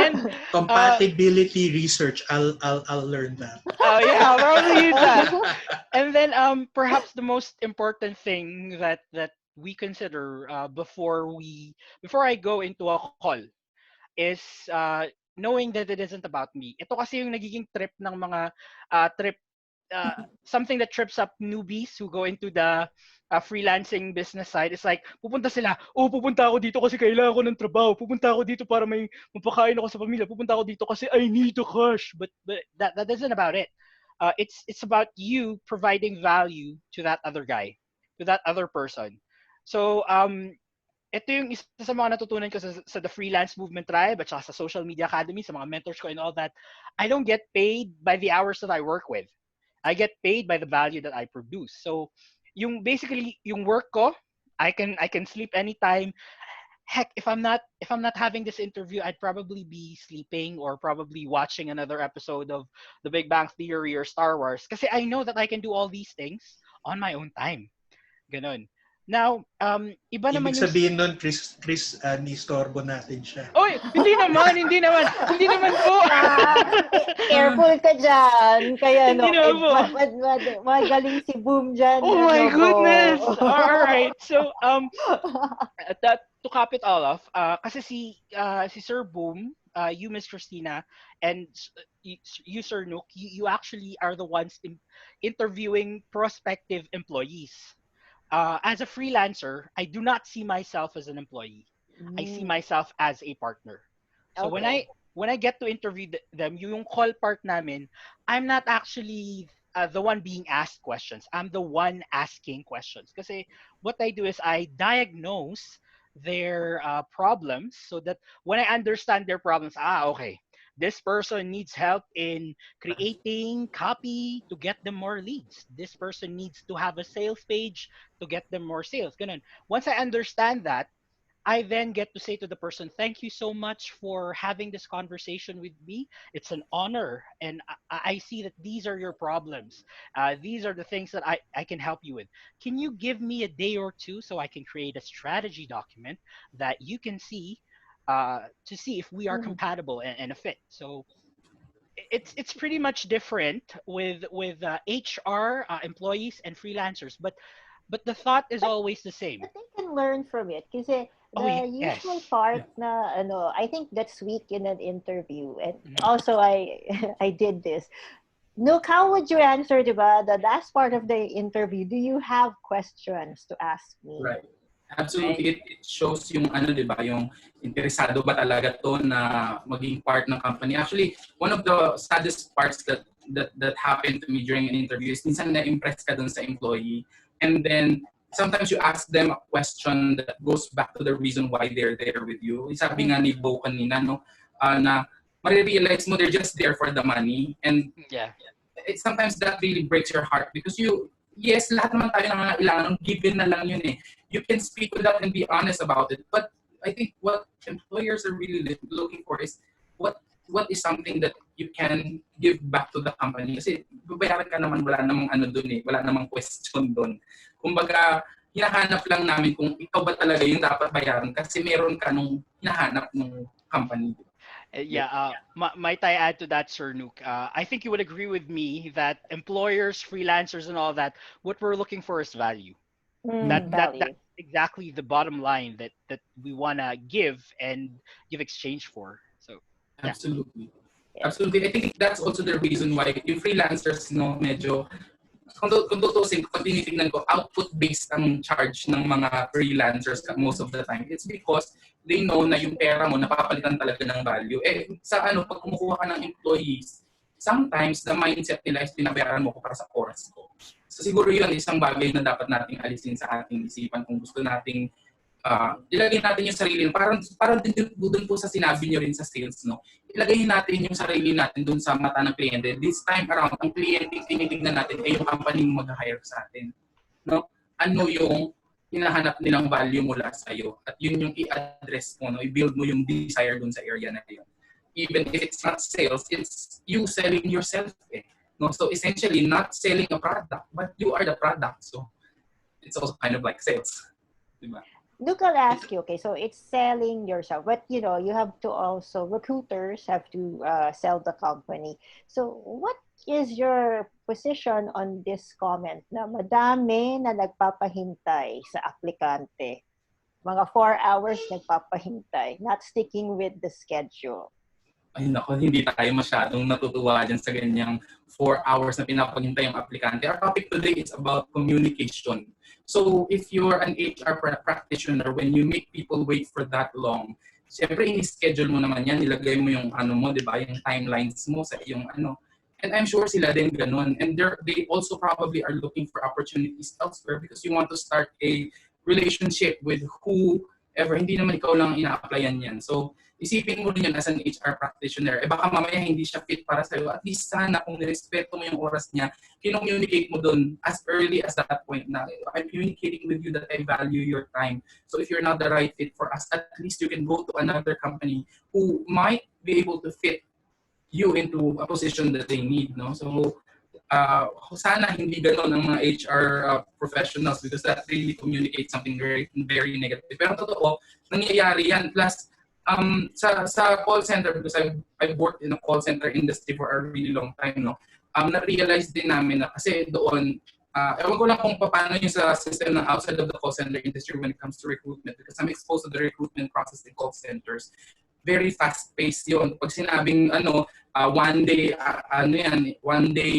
And compatibility research, I'll learn that. Oh yeah, I'll probably use that. And then perhaps the most important thing that we consider before I go into a call is knowing that it isn't about me. Ito kasi yung nagiging trip ng mga something that trips up newbies who go into the freelancing business side. It's like, pupunta ako dito kasi kailangan ko ng trabaho. Pupunta ako dito para may mapakain ako sa pamilya. Pupunta ako dito kasi I need a cash. But that isn't about it. It's about you providing value to that other guy, to that other person. So, ito yung isa sa mga natutunan ko sa the freelance movement tribe at saka sa social media academy, sa mga mentors ko and all that. I don't get paid by the hours that I work with. I get paid by the value that I produce. So, basically yung work ko, I can sleep anytime. Heck, if I'm not having this interview, I'd probably be sleeping or probably watching another episode of The Big Bang Theory or Star Wars. Kasi I know that I can do all these things on my own time. Ganon. Now, iba naman yung... Ibig sabihin nun, Chris, ni-storbo natin siya. Oy, hindi naman po. Careful ka dyan. Kaya hindi magaling si Boom dyan. Oh my goodness. All right. So, to cap it all off, kasi si Sir Boom, you, Miss Christina, and you, Sir Nook, you actually are the ones interviewing prospective employees. As a freelancer, I do not see myself as an employee. I see Mm, myself as a partner. So okay. when I get to interview them, yung call part namin, I'm not actually the one being asked questions. I'm the one asking questions. Kasi what I do is I diagnose their problems so that when I understand their problems, okay, this person needs help in creating copy to get them more leads. This person needs to have a sales page to get them more sales. Ganun. Once I understand that, I then get to say to the person, thank you so much for having this conversation with me. It's an honor. And I see that these are your problems. These are the things that I can help you with. Can you give me a day or two so I can create a strategy document that you can see to see if we are Mm. compatible and a fit? So it's pretty much different with HR employees and freelancers, but the thought is But always the same. but they can learn from it kasi Oh the usual yes. part Yeah. na ano, I think that's weak in an interview. And Mhm. also I I did this. Look, how would you answer, diba? The last part of the interview, do you have questions to ask me? Right. Absolutely. Right? It shows yung ano, 'di ba, yung interesado ba talaga to na maging part ng company. Actually, one of the saddest parts that happened to me during an interview is minsan na-impress ka dun sa employee, and then sometimes you ask them a question that goes back to the reason why they're there with you. Sabi nga Mm. ni Bo kanina, no, na marirealize mo they're just there for the money, and Yeah. sometimes that really breaks your heart because yes, lahat naman tayo nangangailangan, given na lang yun eh. You can speak with that and be honest about it. But I think what employers are really looking for is what is something that you can give back to the company. Kasi babayaran ka naman, wala namang ano dun eh, wala namang question dun. Kumbaga, hinahanap lang namin kung ikaw ba talaga yung dapat bayaran kasi meron ka nung hinahanap ng company. Yeah, might I add to that, Sir Nuke? I think you would agree with me that employers, freelancers, and all that, what we're looking for is value. Mm, That's value. exactly the bottom line that we wanna give and give exchange for. So yeah. Absolutely. Yes. Absolutely. I think that's also the reason why yung freelancers, no, medyo, kung tutusin, kung tinitingnan ko, output-based ang charge ng mga freelancers most of the time. It's because they know na yung pera mo napapalitan talaga ng value. Eh, sa ano, pag kumukuha ka ng employees, sometimes the mindset nila is pinabayaran mo ko para sa oras ko. So siguro yun, isang bagay na dapat nating alisin sa ating isipan kung gusto nating ilagay natin yung sarili, parang din doon po sa sinabi niyo rin sa sales, no? Ilagay natin yung sarili natin doon sa mata ng kliyente. This time around, ang kliyente tinitingnan natin ay yung company mag-hire sa atin, no? Ano yung hinahanap nilang value mula sa iyo at yun yung i-address mo, no? I-build mo yung desire doon sa area na yun. Even if it's not sales, it's you selling yourself, eh. No? So essentially, not selling a product, but you are the product. So it's also kind of like sales. Diba? Look, I'll ask you, okay, so it's selling yourself, but you know, you have to also, recruiters have to sell the company. So what is your position on this comment na madami na nagpapahintay sa aplikante? Mga 4 hours nagpapahintay, not sticking with the schedule. Ay nako, hindi tayo masyadong natutuwa dyan sa ganyang 4 hours na pinapaghintay ang aplikante. Our topic today is about communication. So if you're an HR practitioner, when you make people wait for that long, siyempre ini-schedule mo naman yan, nilagay mo yung ano mo, di ba, yung timelines mo sa iyong ano. And I'm sure sila din ganun. And they also probably are looking for opportunities elsewhere because you want to start a relationship with whoever. Hindi naman ikaw lang ina-applyan yan. So isipin mo rin yan as an HR practitioner. Eh baka mamaya hindi siya fit para sa'yo. At least sana kung nirespeto mo yung oras niya, kinocommunicate mo dun as early as that point na I'm communicating with you that I value your time. So if you're not the right fit for us, at least you can go to another company who might be able to fit you into a position that they need. No? So sana hindi ganon ang mga HR professionals because that really communicates something very, very negative. Pero totoo, nangyayari yan. Plus, sa call center, because I've worked in a call center industry for a really long time, no? Na-realize din namin na kasi doon, ewan ko lang kung paano yung sa system ng outside of the call center industry when it comes to recruitment because I'm exposed to the recruitment process in call centers. Very fast-paced yun. Pag sinabing one day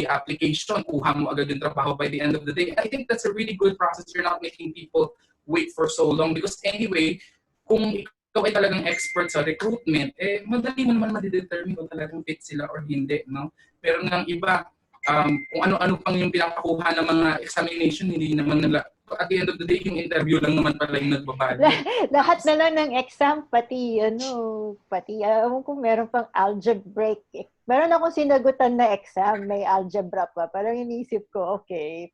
application, kuha mo agad yung trabaho by the end of the day. I think that's a really good process. You're not making people wait for so long because anyway, kung ikaw ay talagang expert sa recruitment, madali mo naman ma-determine kung talagang fit sila or hindi, no? Pero ng iba, kung ano-ano pang yung pinapakuha ng mga examination, hindi naman nila, at the end of the day, yung interview lang naman pala yung nagbabalyo. Lahat na lang ng exam, pati alam ko meron pang algebraic. Meron akong sinagutan na exam, may algebra pa. Parang inisip ko, okay.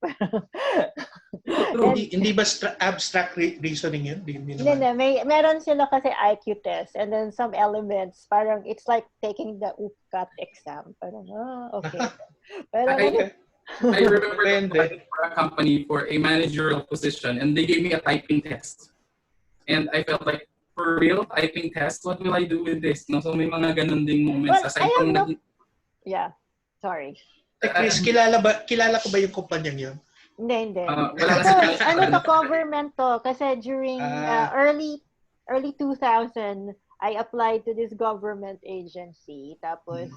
Hindi ba abstract reasoning yun? Hindi, meron sila kasi IQ test and then some elements, parang it's like taking the UPCAT exam. Parang, okay. I remember applying for a company for a managerial position and they gave me a typing test. And I felt like, for real, typing test? What will I do with this? No? So may mga ganun ding moments. Well, aside from yeah, sorry. Chris, kilala ko ba yung kumpanyang yun? Hindi. Wala to government to? Kasi during early 2000, I applied to this government agency. Tapos,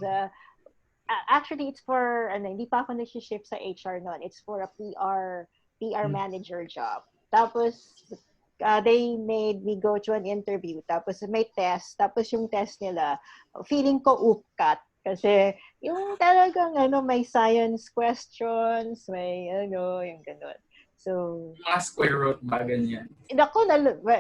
actually, it's for, hindi pa ako nag-shift sa HR noon. It's for a PR manager job. Tapos, they made me go to an interview. Tapos, may test. Tapos, yung test nila, feeling ko UPCAT. Kasi, yung talagang, may science questions, may, yung ganun. So, mga square root ba ganyan?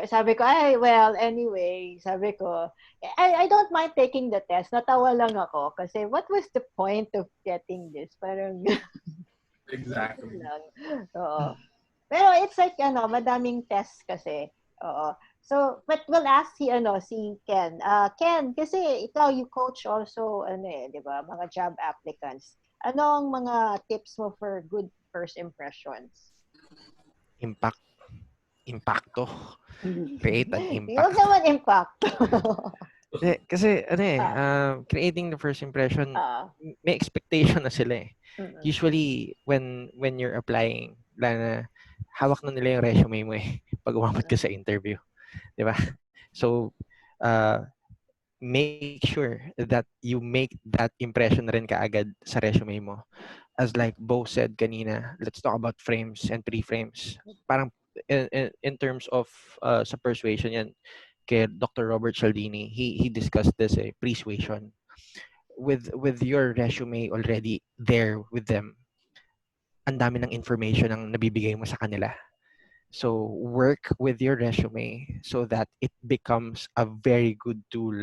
Sabi ko, anyway, sabi ko, I don't mind taking the test. Natawa lang ako kasi what was the point of getting this? Parang exactly. Oo. Pero it's like, madaming tests kasi. Oo. So, but we'll ask si Ken. Ken, kasi ikaw, you coach also, di ba, mga job applicants. Ano ang mga tips mo for good first impressions? Impacto. Create an impact. Huwag naman impacto. Kasi, creating the first impression, may expectation na sila eh. Usually, when you're applying, hawak na nila yung resume mo eh, pag umabot ka sa interview. Di ba? So, make sure that you make that impression rin kaagad sa resume mo. As like Bo said kanina, let's talk about frames and pre-frames. Parang in terms of sa persuasion yan, kay Dr. Robert Cialdini, he discussed this persuasion. With your resume already there with them, ang dami ng information ang nabibigay mo sa kanila. So work with your resume so that it becomes a very good tool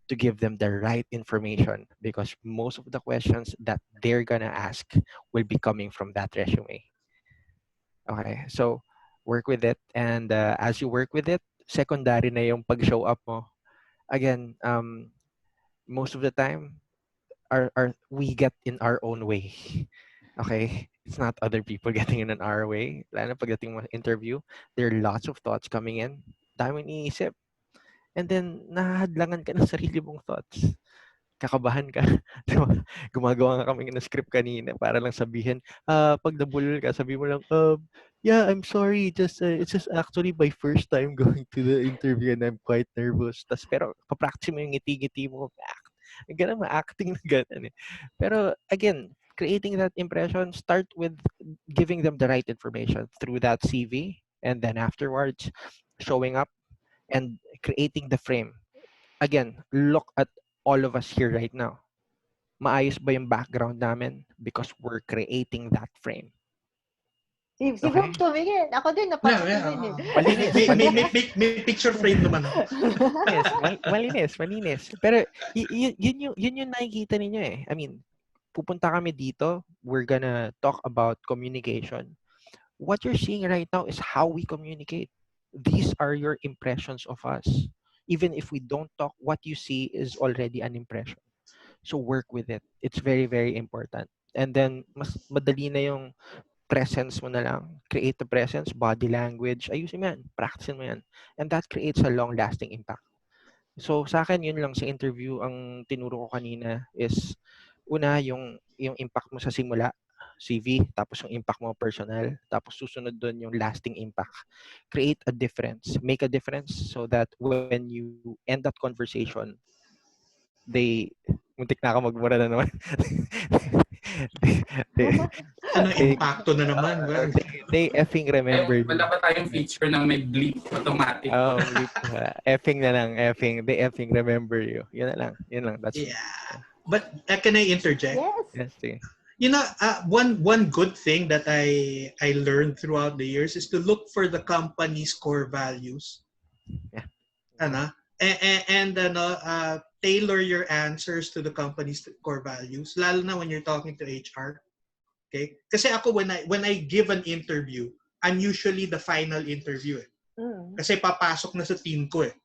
to give them the right information because most of the questions that they're gonna ask will be coming from that resume. Okay, so work with it, and as you work with it, secondary na yung pag-show up mo. Again, most of the time, we get in our own way. Okay, it's not other people getting in our way. Lalo na pagdating mo interview, there are lots of thoughts coming in. Daming iniisip. And then, nahahadlangan ka ng sarili mong thoughts. Kakabahan ka. Gumagawa nga kami ng script kanina para lang sabihin, pag nabulol ka, sabi mo lang, yeah, I'm sorry. It's just actually my first time going to the interview and I'm quite nervous. Pero, papractice mo yung ngiti-ngiti mo. Ganun, ma-acting na ganun eh. Pero, again, creating that impression, start with giving them the right information through that CV and then afterwards, showing up and creating the frame. Again, look at all of us here right now. Maayos ba yung background namin? Because we're creating that frame. Si Bob tumingin. Ako din, napatingin. May picture frame naman. Yes, malinis. Pero yun yung nakikita ninyo eh. I mean, pupunta kami dito, we're gonna talk about communication. What you're seeing right now is how we communicate. These are your impressions of us. Even if we don't talk, what you see is already an impression. So work with it. It's very, very important. And then, mas madali na yung presence mo na lang. Create the presence, body language. Ayusin mo yan. Practice mo yan. And that creates a long-lasting impact. So sa akin, yun lang sa interview. Ang tinuro ko kanina is, una, yung impact mo sa simula. CV, tapos yung impact mo personal, tapos susunod doon yung lasting impact. Create a difference. Make a difference so that when you end that conversation, they, muntik na ako magmura na naman. they, Ano, they, impacto na naman. they effing remember Wala you. pa tayong feature na may bleep automatic. Effing na lang, effing. They effing remember you. Yun na lang. Yun lang. That's Yeah. But can I interject? Yes. yes, sige. You know, one good thing that I learned throughout the years is to look for the company's core values. Yeah. Ano? And tailor your answers to the company's core values, lalo na when you're talking to HR. Okay? Kasi ako when I give an interview, I'm usually the final interview. Kasi papasok na sa team ko eh.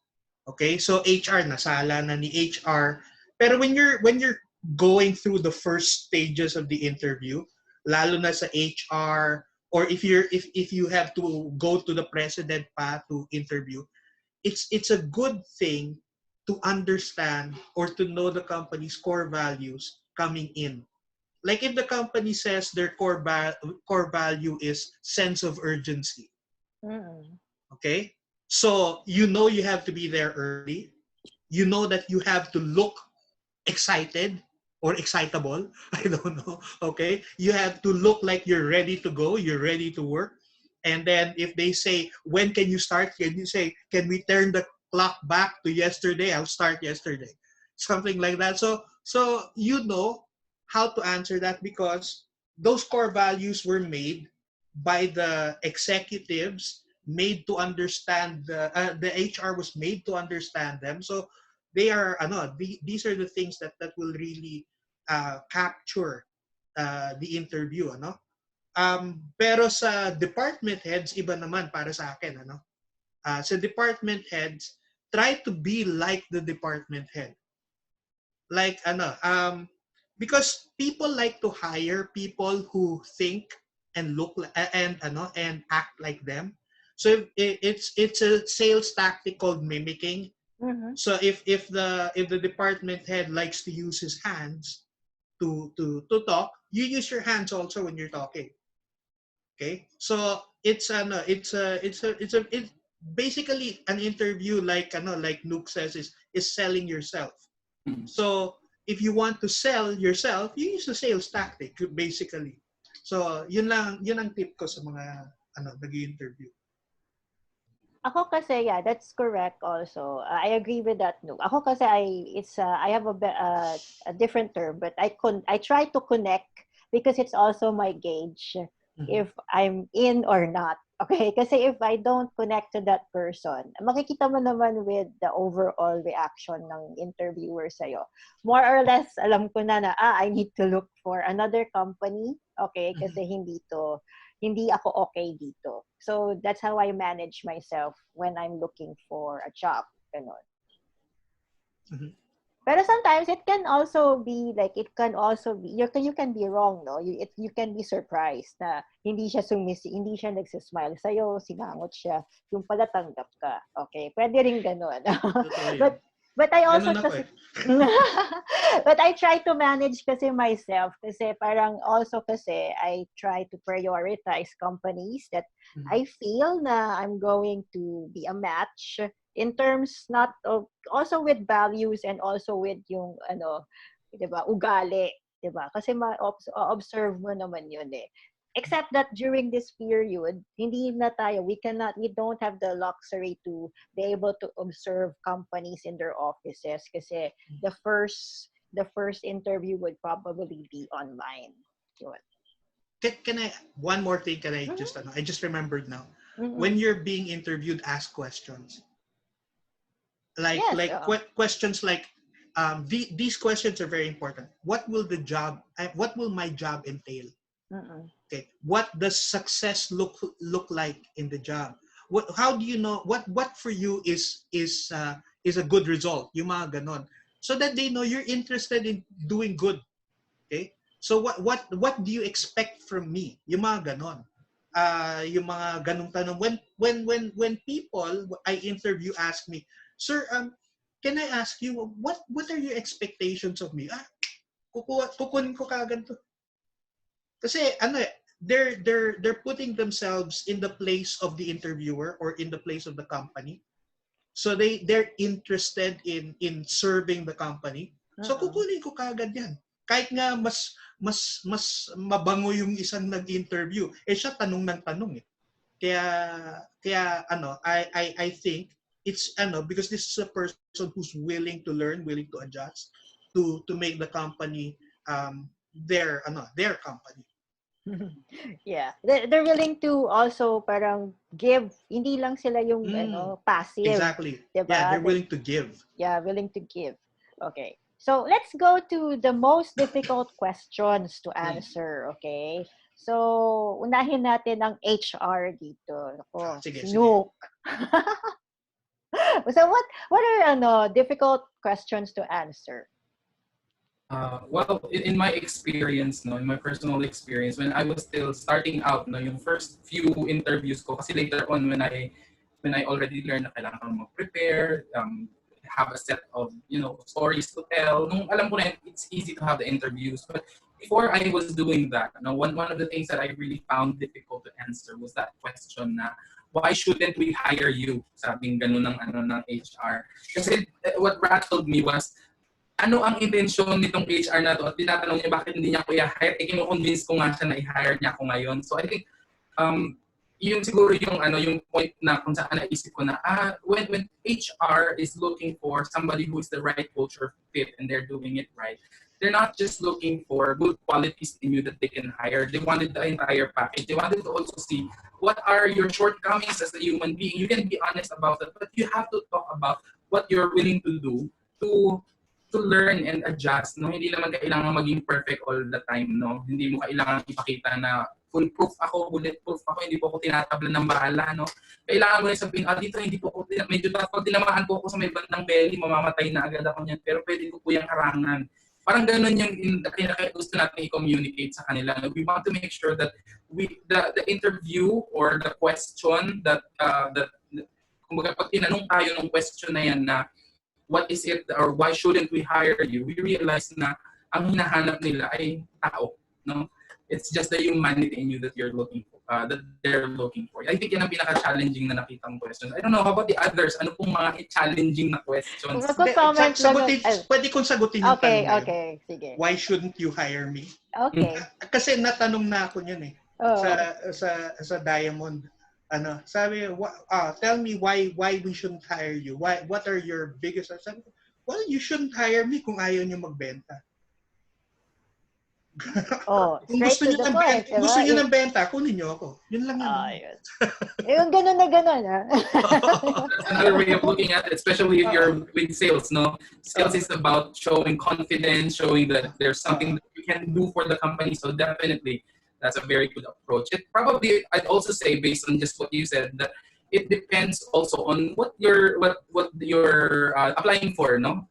Okay? So HR, nasala na ni HR. Pero when you're going through the first stages of the interview, lalo na sa HR, or if you have to go to the president pa to interview, it's a good thing to understand or to know the company's core values coming in. Like if the company says their core value is sense of urgency. Okay? So you know you have to be there early. You know that you have to look excited or excitable. I don't know. Okay? You have to look like you're ready to go, you're ready to work. And then if they say, when can you start? Can you say, can we turn the clock back to yesterday? I'll start yesterday. Something like that. So you know how to answer that because those core values were made by the executives, made to understand the HR was made to understand them. So they are these are the things that will really capture the interview, pero sa department heads iba naman para sa akin, sa department heads, try to be like the department head, like because people like to hire people who think and look and act like them. So it's a sales tactic called mimicking. So if the department head likes to use his hands to talk, you use your hands also when you're talking. Okay, so it's basically an interview, like Nuke says, is selling yourself. So if you want to sell yourself, you use a sales tactic basically. So yun ang tip ko sa mga nag-interview. Ako kasi, yeah, that's correct also. I agree with that, no. Ako kasi I have a different term, but I try to connect because it's also my gauge if I'm in or not. Okay? Kasi if I don't connect to that person, makikita mo naman with the overall reaction ng interviewer sa'yo. More or less, alam ko na I need to look for another company. Okay? Kasi hindi ako okay dito. So that's how I manage myself when I'm looking for a job. Ganon. Pero sometimes it can also be you can be wrong, no? You can be surprised na hindi siya nagsismile sa'yo, sinangot siya, yung pala tanggap ka. Okay, pwede rin ganon. But I also but I try to manage kasi myself kasi parang also kasi I try to prioritize companies that I feel na I'm going to be a match in terms not of also with values and also with yung 'di ba, ugali, 'di ba? Kasi observe mo naman 'yun eh. Except that during this period, we don't have the luxury to be able to observe companies in their offices kasi the first interview would probably be online. Can I, one more thing, I just remembered now. When you're being interviewed, ask questions. Questions like, these questions are very important. What will my job entail? Okay, what does success look like in the job? How do you know what for you is a good result? Yung mga ganon. So that they know you're interested in doing good. Okay? So what do you expect from me? Yung mga ganon. Yung mga ganong tanong. When people I interview ask me, "Sir, can I ask you what are your expectations of me?" Kukunin ko kaagad to. Kasi they're putting themselves in the place of the interviewer or in the place of the company. So they're interested in serving the company. So kukunin ko kagad 'yan. Kahit nga mas mabango yung isang nag-interview, siya tanong ng tanong eh. Kaya I think it's because this is a person who's willing to learn, willing to adjust to make the company their company. Yeah. They're willing to also parang give, hindi lang sila yung passive. Exactly. Diba? Yeah, they're willing to give. Yeah, willing to give. Okay. So, let's go to the most difficult questions to answer, okay? So, unahin natin ang HR dito. Ako, Sige. Nuke. So, what are difficult questions to answer? Well, in my experience, in my personal experience, when I was still starting out, yung first few interviews ko, kasi later on when I already learned na kailangan ko mag-prepare, have a set of stories to tell. Nung alam ko na it's easy to have the interviews, but before I was doing that, one of the things that I really found difficult to answer was that question na why shouldn't we hire you? Sabing ganun ng HR. Kasi what rattled me was ano ang intensyon nitong HR na to at tinatanong niya bakit hindi niya ako i-hire, kino-convince ko nga siya na i-hire niya ako ngayon. So I think yun siguro yung point na kung saan naisip ko na when HR is looking for somebody who is the right culture fit and they're doing it right, they're not just looking for good qualities in you that they can hire. They wanted the entire package. They wanted to also see what are your shortcomings as a human being. You can be honest about that, but you have to talk about what you're willing to do to learn and adjust, no? Hindi naman kailangan maging perfect all the time, no? Hindi mo kailangan ipakita na foolproof ako, bulletproof ako, hindi po ako tinatablan ng bahala, no? Kailangan mo rin sabihin, dito hindi po ako, medyo pag tinamaan po ako sa may bandang belly, mamamatay na agad ako niyan, pero pwede ko po yung harangan. Parang ganun yung gusto natin i-communicate sa kanila. We want to make sure that the interview or the question that kumbaga pag tinanong tayo ng question na yan na what is it or why shouldn't we hire you, we realize na ang hinahanap nila ay tao, no? It's just the humanity in you that you're looking for, that they're looking for. I think yan ang pinaka-challenging na nakitang questions. I don't know, how about the others? Ano pong mga challenging na questions? Pwede kong sagutin yung tanong Okay, sige. Why shouldn't you hire me? Okay. Kasi natanong na ako yun sa Diamond. Sabi, tell me why we shouldn't hire you. What are your biggest... Sabi, well, you shouldn't hire me kung ayaw niyo magbenta. Kung gusto niyo ng benta, kunin niyo ako. Yun lang yun. Yung ganun na ganun, That's another way of looking at it, especially if you're with sales, no? Sales is about showing confidence, showing that there's something that you can do for the company. So definitely, that's a very good approach. It probably, I'd also say, based on just what you said, that it depends also on what you're applying for, no?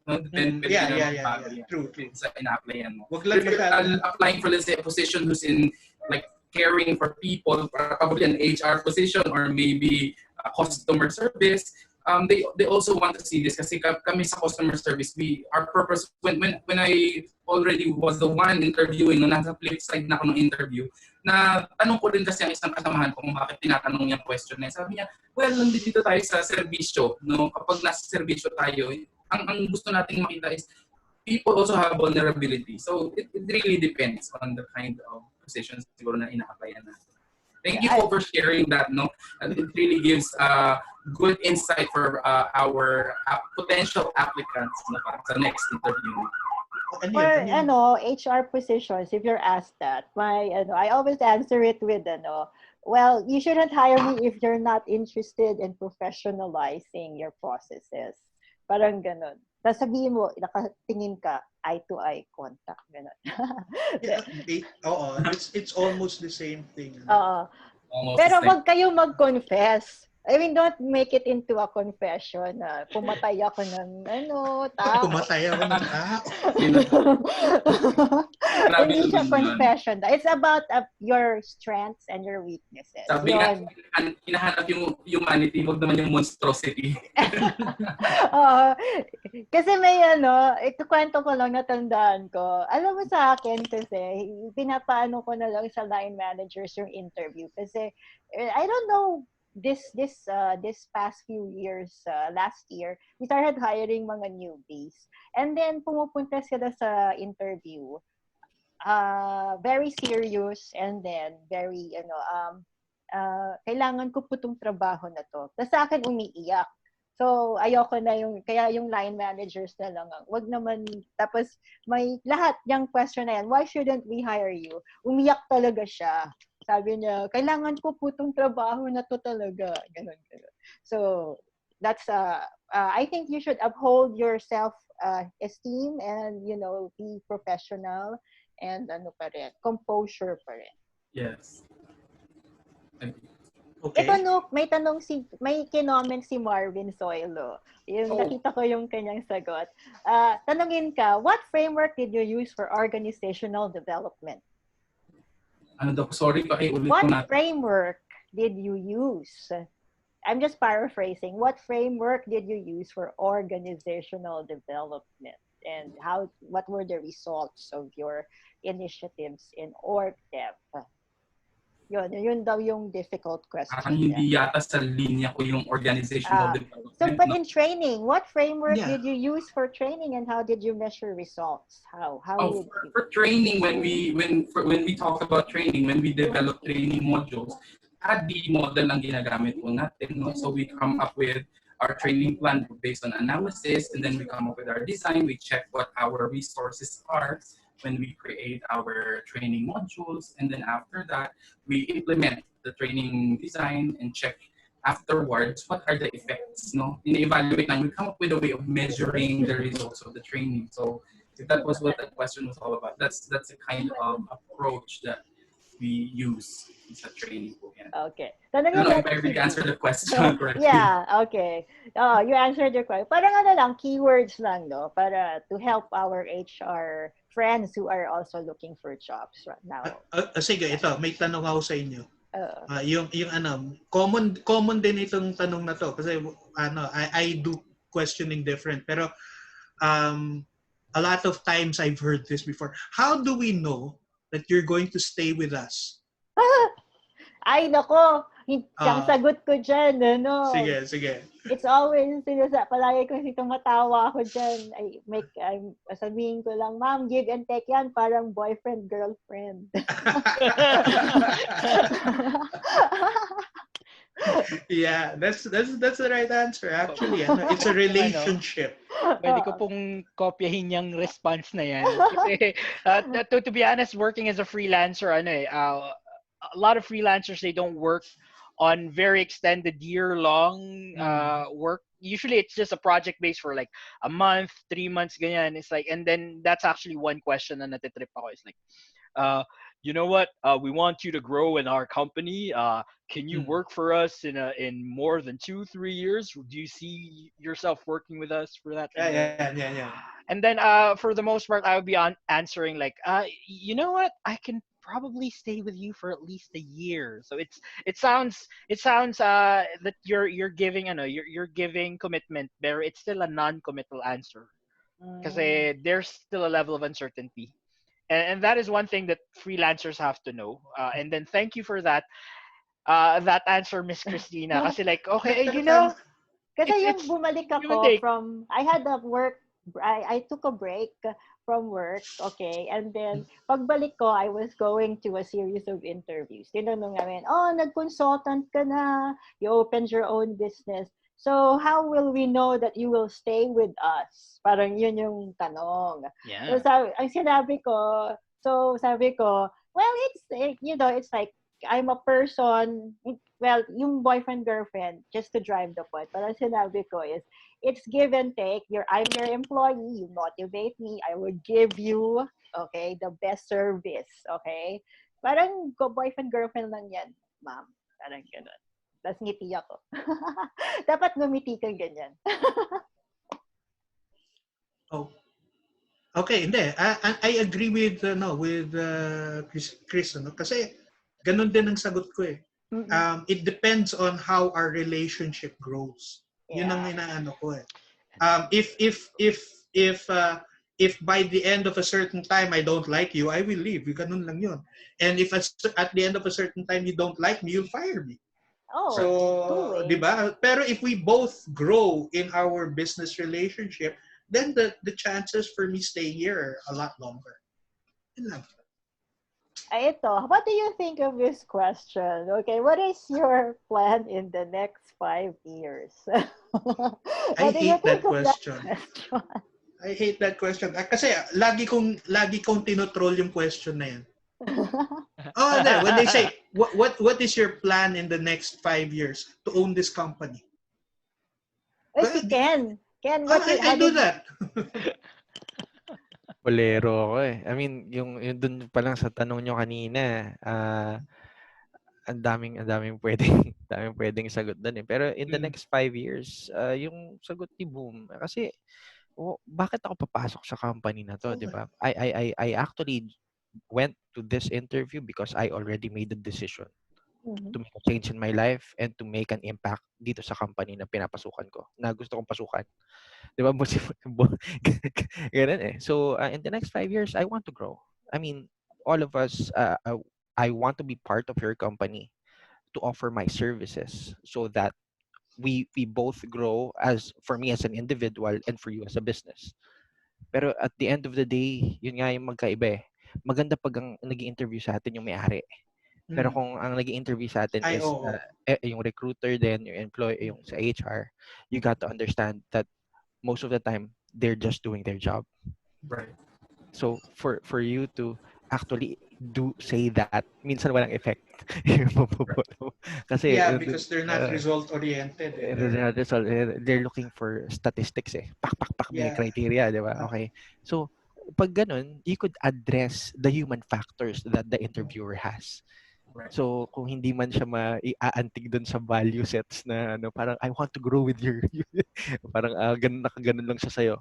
True. Sa ina-applyan mo. If you're applying for, let's say, a position who's in like caring for people, probably an HR position or maybe a customer service, they also want to see this kasi kami sa customer service, our purpose when I already was the one interviewing, nasa flip side na ako ng interview, na tanong ko rin kasi ang isang kasamahan ko kung bakit tinatanong niya question na sabi niya, well, nandito tayo sa serbisyo, no? Kapag nasa serbisyo tayo, ang gusto nating makita is people also have vulnerability. So it really depends on the kind of positions siguro na ina-applyan natin. Thank you for sharing that, no? And it really gives good insight for our potential applicants sa next interview. For HR positions, if you're asked that, I always answer it with well, you shouldn't hire me if you're not interested in professionalizing your processes. Parang ganun. Tapos sabihin mo, nakatingin ka, eye-to-eye contact. Ganun. It's almost the same thing. Pero wag kayo mag-confess I mean, don't make it into a confession na pumatay ako ng tao. Pumatay ako ng tao. Hindi siya confession. It's about your strengths and your weaknesses. Sabi nga, hinahanap yung humanity, huwag naman yung monstrosity. Kasi may ikukwento ko lang, natandaan ko. Alam mo sa akin kasi, pinapaano ko na lang sa line managers yung interview. Kasi, I don't know, this past few years, last year, we started hiring mga newbies. And then, pumupunta sila sa interview. Very serious and then very, kailangan ko po itong trabaho na to. Tapos sa akin, umiiyak. So, ayoko na kaya yung line managers na lang, wag naman, tapos may lahat yung question na yan, why shouldn't we hire you? Umiyak talaga siya. Sabi niya, kailangan ko po itong trabaho na to talaga. Ganun. So, that's, I think you should uphold your self-esteem and, be professional and composure pa rin. Yes. Okay. Ito, may kinoment si Marvin Soilo. Nakita ko yung kanyang sagot. Tanungin ka, what framework did you use for organizational development? Sorry, ulit What ko na. framework did you use? I'm just paraphrasing. What framework did you use for organizational development? And what were the results of your initiatives in org dev? Yun daw yung difficult question. Hindi yata sa linya ko yung organizational development. So, but in training, what framework did you use for training and how did you measure results? For training, when we talk about training, when we develop training modules, ADDI model ang ginagamit po natin. No? So we come up with our training plan based on analysis, and then we come up with our design. We check what our resources are when we create our training modules, and then after that, we implement the training design and check afterwards what are the effects. No, in evaluate, we come up with a way of measuring the results of the training. So if that was what the question was all about, that's a kind of approach that we use sa training po yan. Okay. I don't know if I really answered the question correctly. Yeah, okay. You answered your question. Parang keywords lang, no? Para to help our HR friends who are also looking for jobs right now. Sige, ito, may tanong ako sa inyo. Yung common din itong tanong na to kasi I do questioning different, pero a lot of times I've heard this before. How do we know that you're going to stay with us? Ay, nako. Yung sagot ko dyan, Sige. It's always, palagi ko tumatawa ako dyan. Sabihin ko lang, ma'am, give and take yan, parang boyfriend, girlfriend. Yeah, that's the right answer. Actually, it's a relationship. Pwede ko pong kopyahin yung response na yan. Kasi, to be honest, working as a freelancer, a lot of freelancers, they don't work on very extended year-long work. Usually, it's just a project base for like a month, 3 months, ganyan. It's like, and then that's actually one question na natitrip ako. It's like, you know what? We want you to grow in our company. Can you work for us in more than 2-3 years? Do you see yourself working with us for that? Yeah. And then for the most part, I would be answering like, you know what? I can probably stay with you for at least a year. So it sounds that you're giving you're giving commitment, but it's still a non-committal answer because there's still a level of uncertainty. And that is one thing that freelancers have to know. And then thank you for that answer, Miss Christina. Kasi like, okay, Kasi yung bumalik ako from, I had a work, I took a break from work, okay, and then pagbalik ko, I was going to a series of interviews. Tinanong namin, nag-consultant ka na, you opened your own business. So, how will we know that you will stay with us? Parang yun yung tanong. Yeah. So, sabi ko, well, it's like, I'm a person, well, yung boyfriend, girlfriend, just to drive the point. Parang sinabi ko is, it's give and take. I'm your employee, you motivate me, I will give you, okay, the best service, okay? Parang boyfriend, girlfriend lang yan, ma'am. Parang gano'n. Tapos ngiti ako. Dapat ngumiti kang ganyan. Oh. Okay, hindi. I agree with Chris, ano? Kasi ganun din ang sagot ko eh. It depends on how our relationship grows. Yun ang inaano ko eh. If by the end of a certain time I don't like you, I will leave. Ganun lang yun. And if at the end of a certain time you don't like me, you'll fire me. Oh, So, two-way. di ba? Pero if we both grow in our business relationship, then the chances for me staying here are a lot longer. Yun lang. Ito, what do you think of this question? Okay, what is your plan in the next 5 years? I hate that question. I hate that question. Kasi lagi kong tinotroll yung question na yan. When they say, what is your plan in the next 5 years to own this company? Si Ken. Ken, I do that. Bolero ako eh. I mean, yung dun pa lang sa tanong nyo kanina, ang daming pwedeng sagot doon eh. Pero in the next 5 years, yung sagot ni Boom, kasi bakit ako papasok sa company na to, di ba? I actually went to this interview because I already made the decision to make a change in my life and to make an impact dito sa company na pinapasukan ko, na gusto kong pasukan. Di ba? Ganun eh. So, in the next 5 years, I want to grow. I mean, all of us, I want to be part of your company to offer my services so that we both grow, as for me as an individual and for you as a business. Pero at the end of the day, yun nga yung magkaiba eh. Maganda pag ang nag-i-interview sa atin yung may-ari. Pero kung ang nag-i-interview sa atin is yung recruiter din, yung employee, yung sa HR, you got to understand that most of the time, they're just doing their job. Right. So for you to actually say that, minsan walang effect. Kasi because they're not result-oriented. They're looking for statistics eh. Pak, may criteria, di ba? Okay. So, pag ganun, you could address the human factors that the interviewer has. Right. So, kung hindi man siya maiaantig doon sa value sets na parang I want to grow with your parang ganun lang siya sa'yo.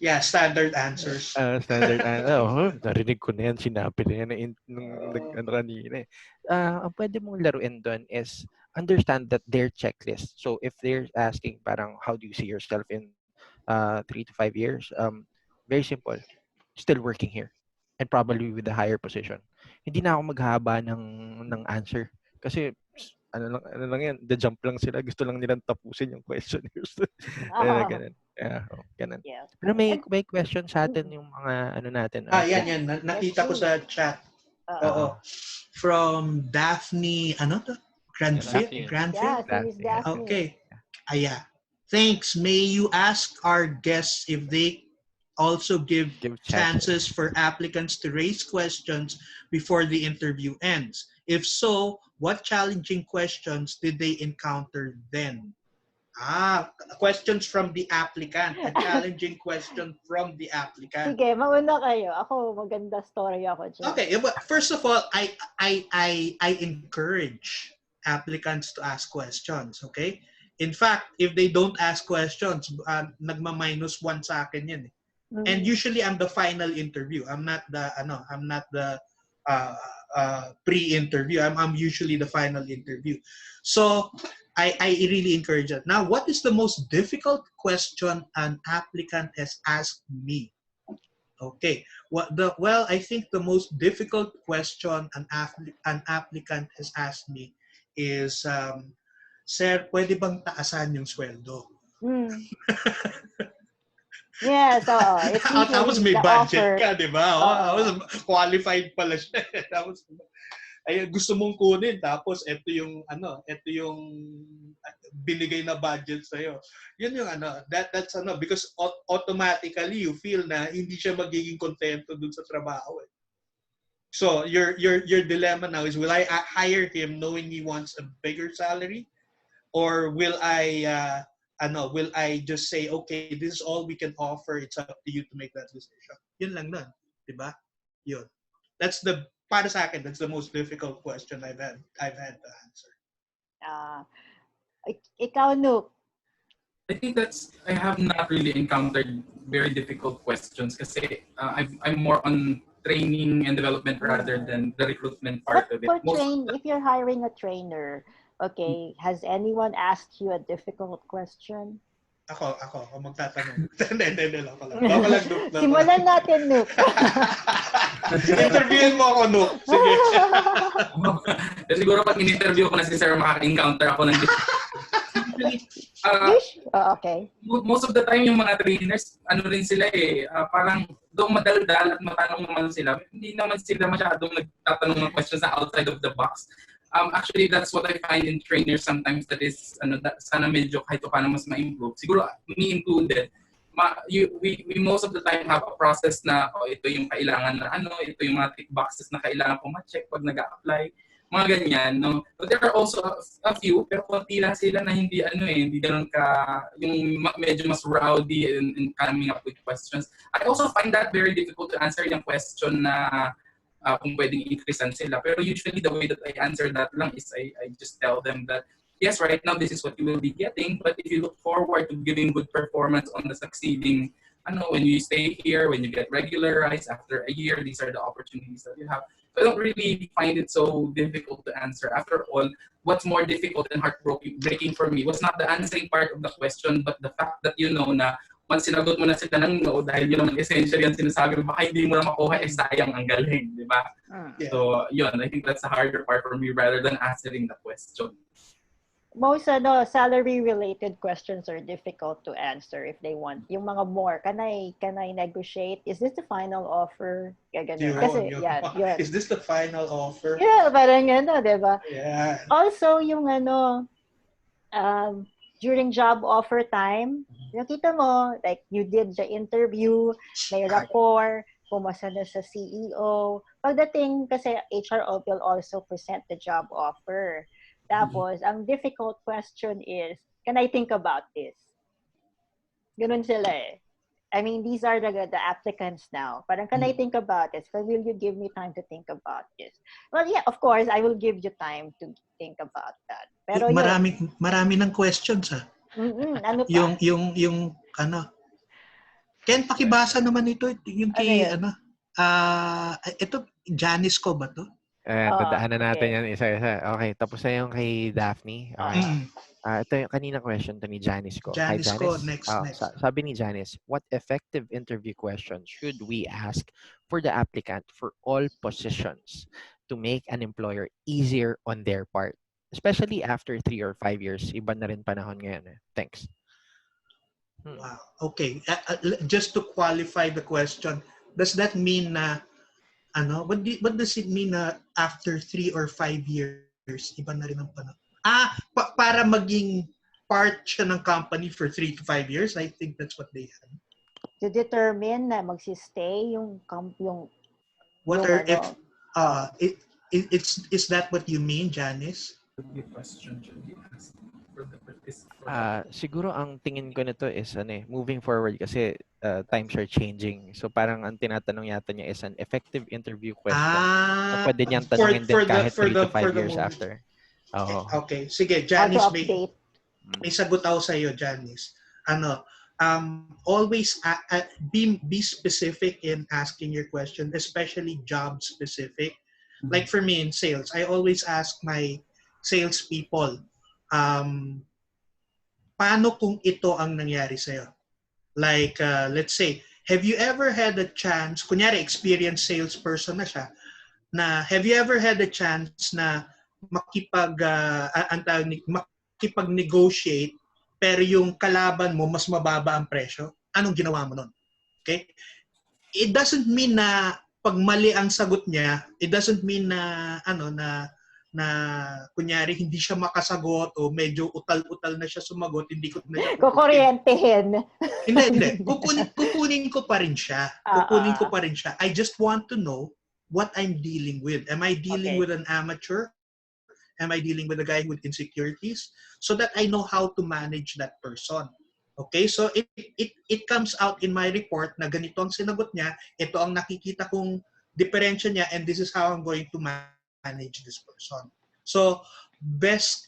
Yeah, standard answers. Standard answer. Narinig ko na yan, sinabi na yan kanina eh. Ang pwede mong laruin doon is understand that their checklist. So, if they're asking parang how do you see yourself in 3 to 5 years, very simple. Still working here and probably with a higher position. Hindi na ako maghahaba ng answer kasi ano lang yan, the jump lang sila, gusto lang nilang tapusin yung questionnaires. Ganun. Ganun. Yeah. Pero may question sa atin yung mga natin. Yan. Nakita ko sa chat. Oo. From Daphne, Granville? Yeah, Miss Daphne. Okay. Thanks. May you ask our guests if they also give chances for applicants to raise questions before the interview ends? If so, what challenging questions did they encounter then? Questions from the applicant. A challenging question from the applicant. Sige, mauna kayo. Ako, maganda story ako dyan. Okay, but first of all, I encourage applicants to ask questions, okay? In fact, if they don't ask questions, nagma-1 sa akin yan eh. And usually I'm the final interview. I'm not the pre-interview. I'm usually the final interview. So I really encourage that. Now, what is the most difficult question an applicant has asked me? Okay. Well, I think the most difficult question an applicant has asked me is, Sir, pwede bang taasan yung sweldo? Yes, tapos may budget ka, di ba? Qualified pala siya. Tapos, gusto mong kunin, tapos ito yung binigay na budget sa'yo. Yun yung that's because automatically you feel na hindi siya magiging kontento dun sa trabaho eh. So, your dilemma now is, will I hire him knowing he wants a bigger salary? Or will I just say, okay, this is all we can offer. It's up to you to make that decision. Yun lang nun. Diba? Yun. That's the para sa akin, that's the most difficult question I've had to answer. Ikaw, Nook. I think I have not really encountered very difficult questions kasi I'm more on training and development rather than the recruitment part of it. If you're hiring a trainer, okay, has anyone asked you a difficult question? Ako magtatanong. Hindi lang. Baka lang, Nook. Simulan natin, Nook. Interviewin mo ako, Nook. Sige. Siguro pag in-interview ko na si Sir, makaka-encounter ako ng okay. Most of the time, yung mga trainers, ano rin sila parang doon madaldal at matanong naman sila. Hindi naman sila masyadong nagtatanong ng questions na outside of the box. Actually, that's what I find in trainers sometimes that is, sana medyo kahit paano mas ma-improve. Siguro, me included, we most of the time have a process na, ito yung kailangan na ito yung mga tick boxes na kailangan ko ma-check pag nag-a-apply. Mga ganyan, no? But there are also a few, pero konti lang sila na hindi, hindi ganun yung medyo mas rowdy and coming up with questions. I also find that very difficult to answer yung question na kung pwedeng increasean sila. Pero usually the way that I answer that lang is I just tell them that, yes, right now this is what you will be getting, but if you look forward to giving good performance on the succeeding, when you stay here, when you get regularized after a year, these are the opportunities that you have. So I don't really find it so difficult to answer. After all, what's more difficult and heartbreaking for me was not the answering part of the question, but the fact that na once sinagot mo na sila ng no, dahil yun naman essentially ang sinasabi mo, baka hindi mo na makuha, sayang ang galing, di ba? Yeah. So, yun, I think that's the harder part for me rather than answering the question. Most salary-related questions are difficult to answer if they want. Yung mga more, can I negotiate? Is this the final offer? Kasi, yun. Is this the final offer? Yeah, parang di ba? Yeah. Also, yung during job offer time, nakita mo, like, you did the interview, may rapport, pumasa na sa CEO. Pagdating, kasi HR will also present the job offer. Tapos, ang difficult question is, can I think about this? Ganun sila eh. I mean, these are the applicants now. Parang, can I think about this? Will you give me time to think about this? Well, yeah, of course, I will give you time to think about that. Pero marami ng questions ano pa? Yung Ken, pakibasa naman ito. Yung kay, ito, Janice ko ba to? Dadaanan natin yan isa-isa. Okay, tapos na yung kay Daphne. Okay. Ito yung kanina question to ni Janice ko. Janice ko, next. Sabi ni Janice, what effective interview questions should we ask for the applicant for all positions to make an employer easier on their part? Especially after 3 or 5 years. Iba na rin panahon ngayon. Thanks. Wow. Okay. Just to qualify the question, does that mean na what does it mean na after 3 or 5 years, iba na rin ang panahon? Para maging part siya ng company for 3 to 5 years? I think that's what they have. To determine na magsistay yung is that what you mean, Janice? Siguro ang tingin ko nito is moving forward kasi times are changing. So parang ang tinatanong yata niya is an effective interview question. So pwede niyang tanungin din kahit 3 to 5 years after. Okay. Sige, Janice, may sagot ako sa iyo, Janice. Always be specific in asking your question, especially job specific. Like for me in sales, I always ask my salespeople, paano kung ito ang nangyari sa'yo? Like, let's say, have you ever had a chance, kunyari experienced salesperson na siya, have you ever had a chance na makipag-negotiate pero yung kalaban mo mas mababa ang presyo? Anong ginawa mo nun? Okay? It doesn't mean na pag mali ang sagot niya, it doesn't mean na na kunyari hindi siya makasagot o medyo utal-utal na siya sumagot, hindi ko na siya kukuryentehin. Hindi. Kukunin ko pa rin siya. I just want to know what I'm dealing with. Am I dealing with an amateur? Am I dealing with a guy with insecurities? So that I know how to manage that person. Okay? So it comes out in my report na ganito ang sinagot niya, ito ang nakikita kong diferensya niya, and this is how I'm going to manage this person. So, it's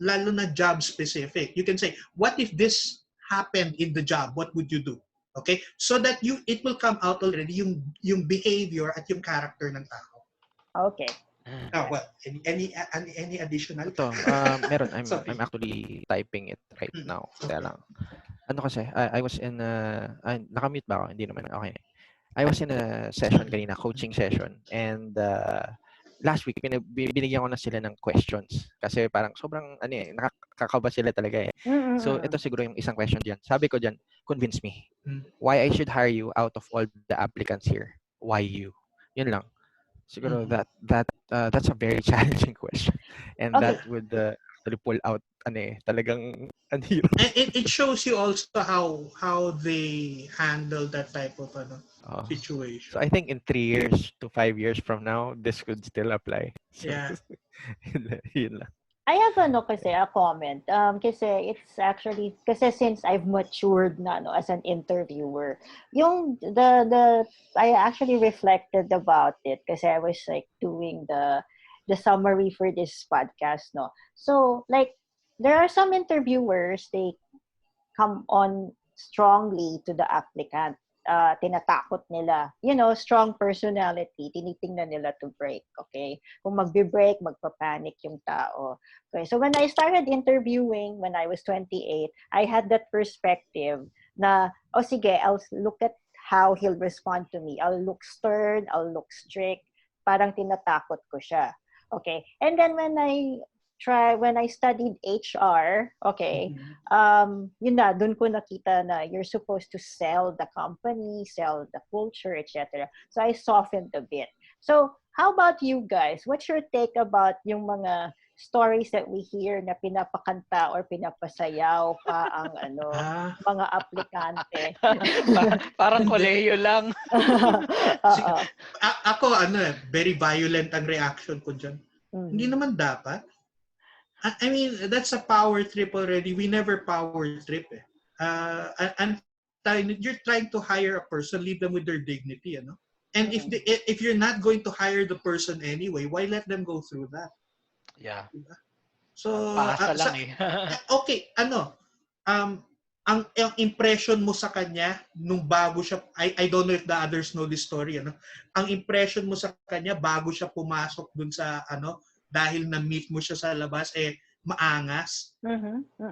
lalo na job specific. You can say, what if this happened in the job? What would you do? Okay? So that it will come out already yung behavior at yung character ng tao. Okay. Well, any additional? Ito, meron. Sorry. I'm actually typing it right now. Okay. Kaya lang. Ano kasi, I was in nakamute ba ako? Hindi naman. Okay. I was in a session kanina, coaching session. And last week, binigyan ko na sila ng questions. Kasi parang sobrang, nakakaba sila talaga eh. So, ito siguro yung isang question dyan. Sabi ko dyan, convince me. Why I should hire you out of all the applicants here? Why you? Yun lang. Siguro that's a very challenging question. And Okay. that would actually pull out, talagang, hirap. It shows you also how they handle that type of situation. So I think in 3 years to 5 years from now, this could still apply. So, Yeah. yun lang. I have a comment. Kasi it's actually since I've matured na as an interviewer, yung I actually reflected about it kasi I was like doing the summary for this podcast, no. So like there are some interviewers, they come on strongly to the applicant. Tinatakot nila. Strong personality. Tinitingnan nila to break. Okay? Kung magbe-break, magpapanic yung tao. Okay? So when I started interviewing, when I was 28, I had that perspective na, sige, I'll look at how he'll respond to me. I'll look stern, I'll look strict. Parang tinatakot ko siya. Okay? And then when I studied HR, okay, yun na, dun ko nakita na you're supposed to sell the company, sell the culture, etc. So I softened a bit. So how about you guys? What's your take about yung mga stories that we hear na pinapakanta or pinapasayaw pa ang mga aplikante? Parang kolehiyo lang. Ako, very violent ang reaction ko dyan. Hindi naman dapat. I mean, that's a power trip already. We never power trip eh. And you're trying to hire a person, leave them with their dignity, And if you're not going to hire the person anyway, why let them go through that? Yeah. Diba? So, lang eh. okay, ang impression mo sa kanya nung bago siya, I don't know if the others know this story, Ang impression mo sa kanya bago siya pumasok dun sa dahil na-meet mo siya sa labas, maangas.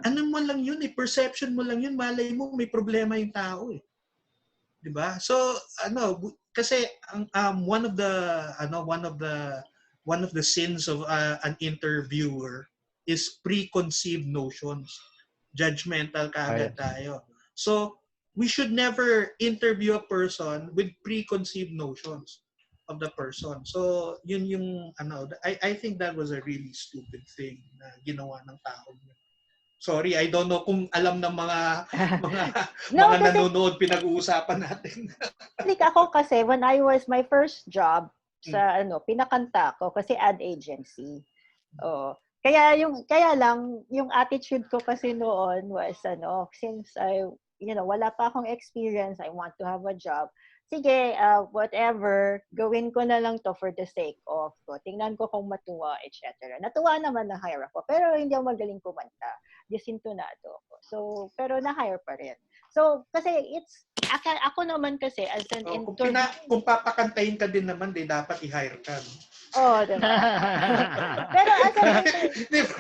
Ano mo lang yun, perception mo lang yun, malay mo, may problema yung tao eh. Diba? So, kasi one of the sins of an interviewer is preconceived notions. Judgmental kaagad tayo. So, we should never interview a person with preconceived notions of the person. So, yun yung I think that was a really stupid thing na ginawa ng tao. Sorry, I don't know kung alam ng mga nanonood pinag-uusapan natin. Like ako kasi when I was my first job sa pinakanta ko kasi ad agency. Kaya lang yung attitude ko kasi noon was since I wala pa akong experience, I want to have a job. Sige, whatever, gawin ko na lang to for the sake of tingnan ko kung matuwa, etc. Natuwa naman na hire ako, pero hindi ako magaling kumanta. Disintonado ako. So, pero na-hire pa rin. So, kasi ako naman kasi as an interview. Kung papakantahin ka din naman, dapat i-hire ka. Diba? Pero as an diba?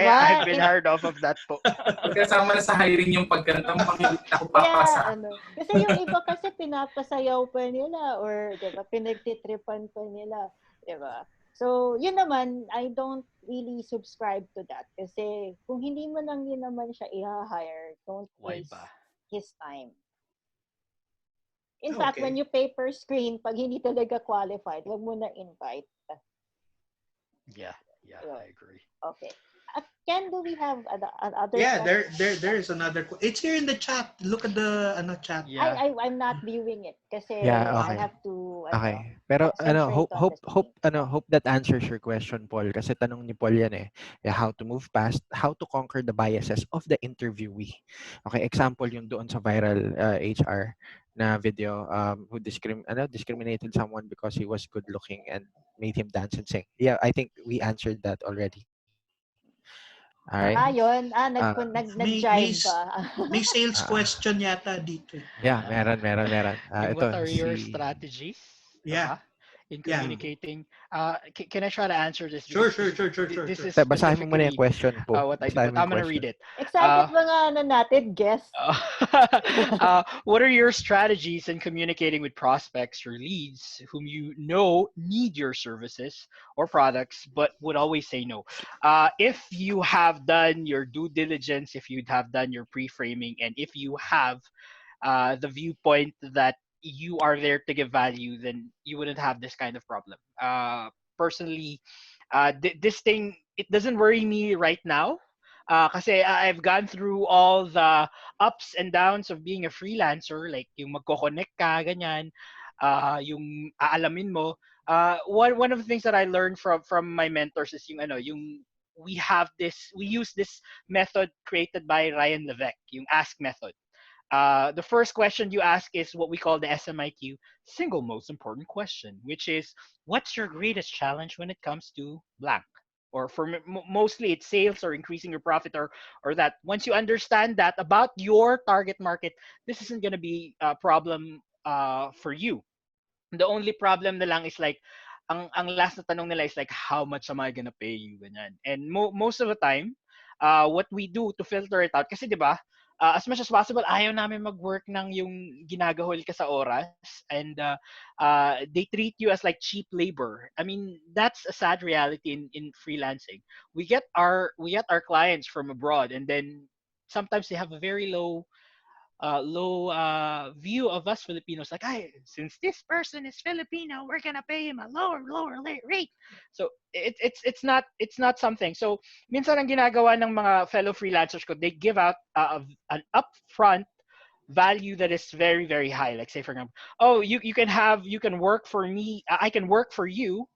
I've been hired off of that po. Kasama na sa hiring yung pagkanta mo, pang ako papasa. Kasi yung iba kasi pinapasayaw pa nila or diba, pinagtitripan pa nila. Diba? So, yun naman, I don't really subscribe to that. Kasi kung hindi mo lang yun naman siya i-hire, don't waste his time. In fact, when you pay per screen, pag hindi talaga qualified, wag mo na invite. Yeah, I agree. Okay. Ken, do we have other Yeah, questions? there is another. It's here in the chat. Look at the chat. Yeah. I'm not viewing it kasi Yeah, I okay. have to Okay. Pero concentrate on the screen. hope that answers your question, Paul. Kasi tanong ni Paul yan eh. Yeah, how to move past, how to conquer the biases of the interviewee. Okay, example yung doon sa viral HR na video who discriminated someone because he was good looking and made him dance and sing. Yeah, I think we answered that already. All right. Yun. Uh, May may Nag-jive ba? may sales uh, question yata dito. yeah, meron. And Ito what are your si strategies? Yeah, In yeah. communicating? Can I try to answer this Sure, because sure, sure, sure, sure, this sure. is basahin mo muna yung specifically question po. what I do, Basahin but mo yung I'm gonna read question. it. Excited mga natin, guest. What are your strategies in communicating with prospects or leads whom you know need your services or products but would always say no? If you have done your due diligence, if you have done your pre-framing, and if you have the viewpoint that you are there to give value, then you wouldn't have this kind of problem. Personally, this thing, it doesn't worry me right now. Kasi I've gone through all the ups and downs of being a freelancer, like yung magko-connect ka, ganyan, yung aalamin mo. One of the things that I learned from my mentors is yung we use this method created by Ryan Levesque, yung ask method. The first question you ask is what we call the SMIQ, single most important question, which is what's your greatest challenge when it comes to blank? Or for mostly it's sales or increasing your profit or that. Once you understand that about your target market, this isn't going to be a problem for you. The only problem na lang is like ang last na tanong nila is like how much am I gonna pay you ganyan. And most of the time what we do to filter it out kasi 'di ba as much as possible ayaw namin mag-work ng yung ginagahol ka sa oras and they treat you as like cheap labor. I mean that's a sad reality in freelancing. We get our clients from abroad and then sometimes they have a very low view of us Filipinos. Like, since this person is Filipino, we're gonna pay him a lower rate. So it's not something. So minsan ang ginagawa ng mga fellow freelancers ko, they give out an upfront value that is very very high. Like say for example, oh you can work for me. I can work for you.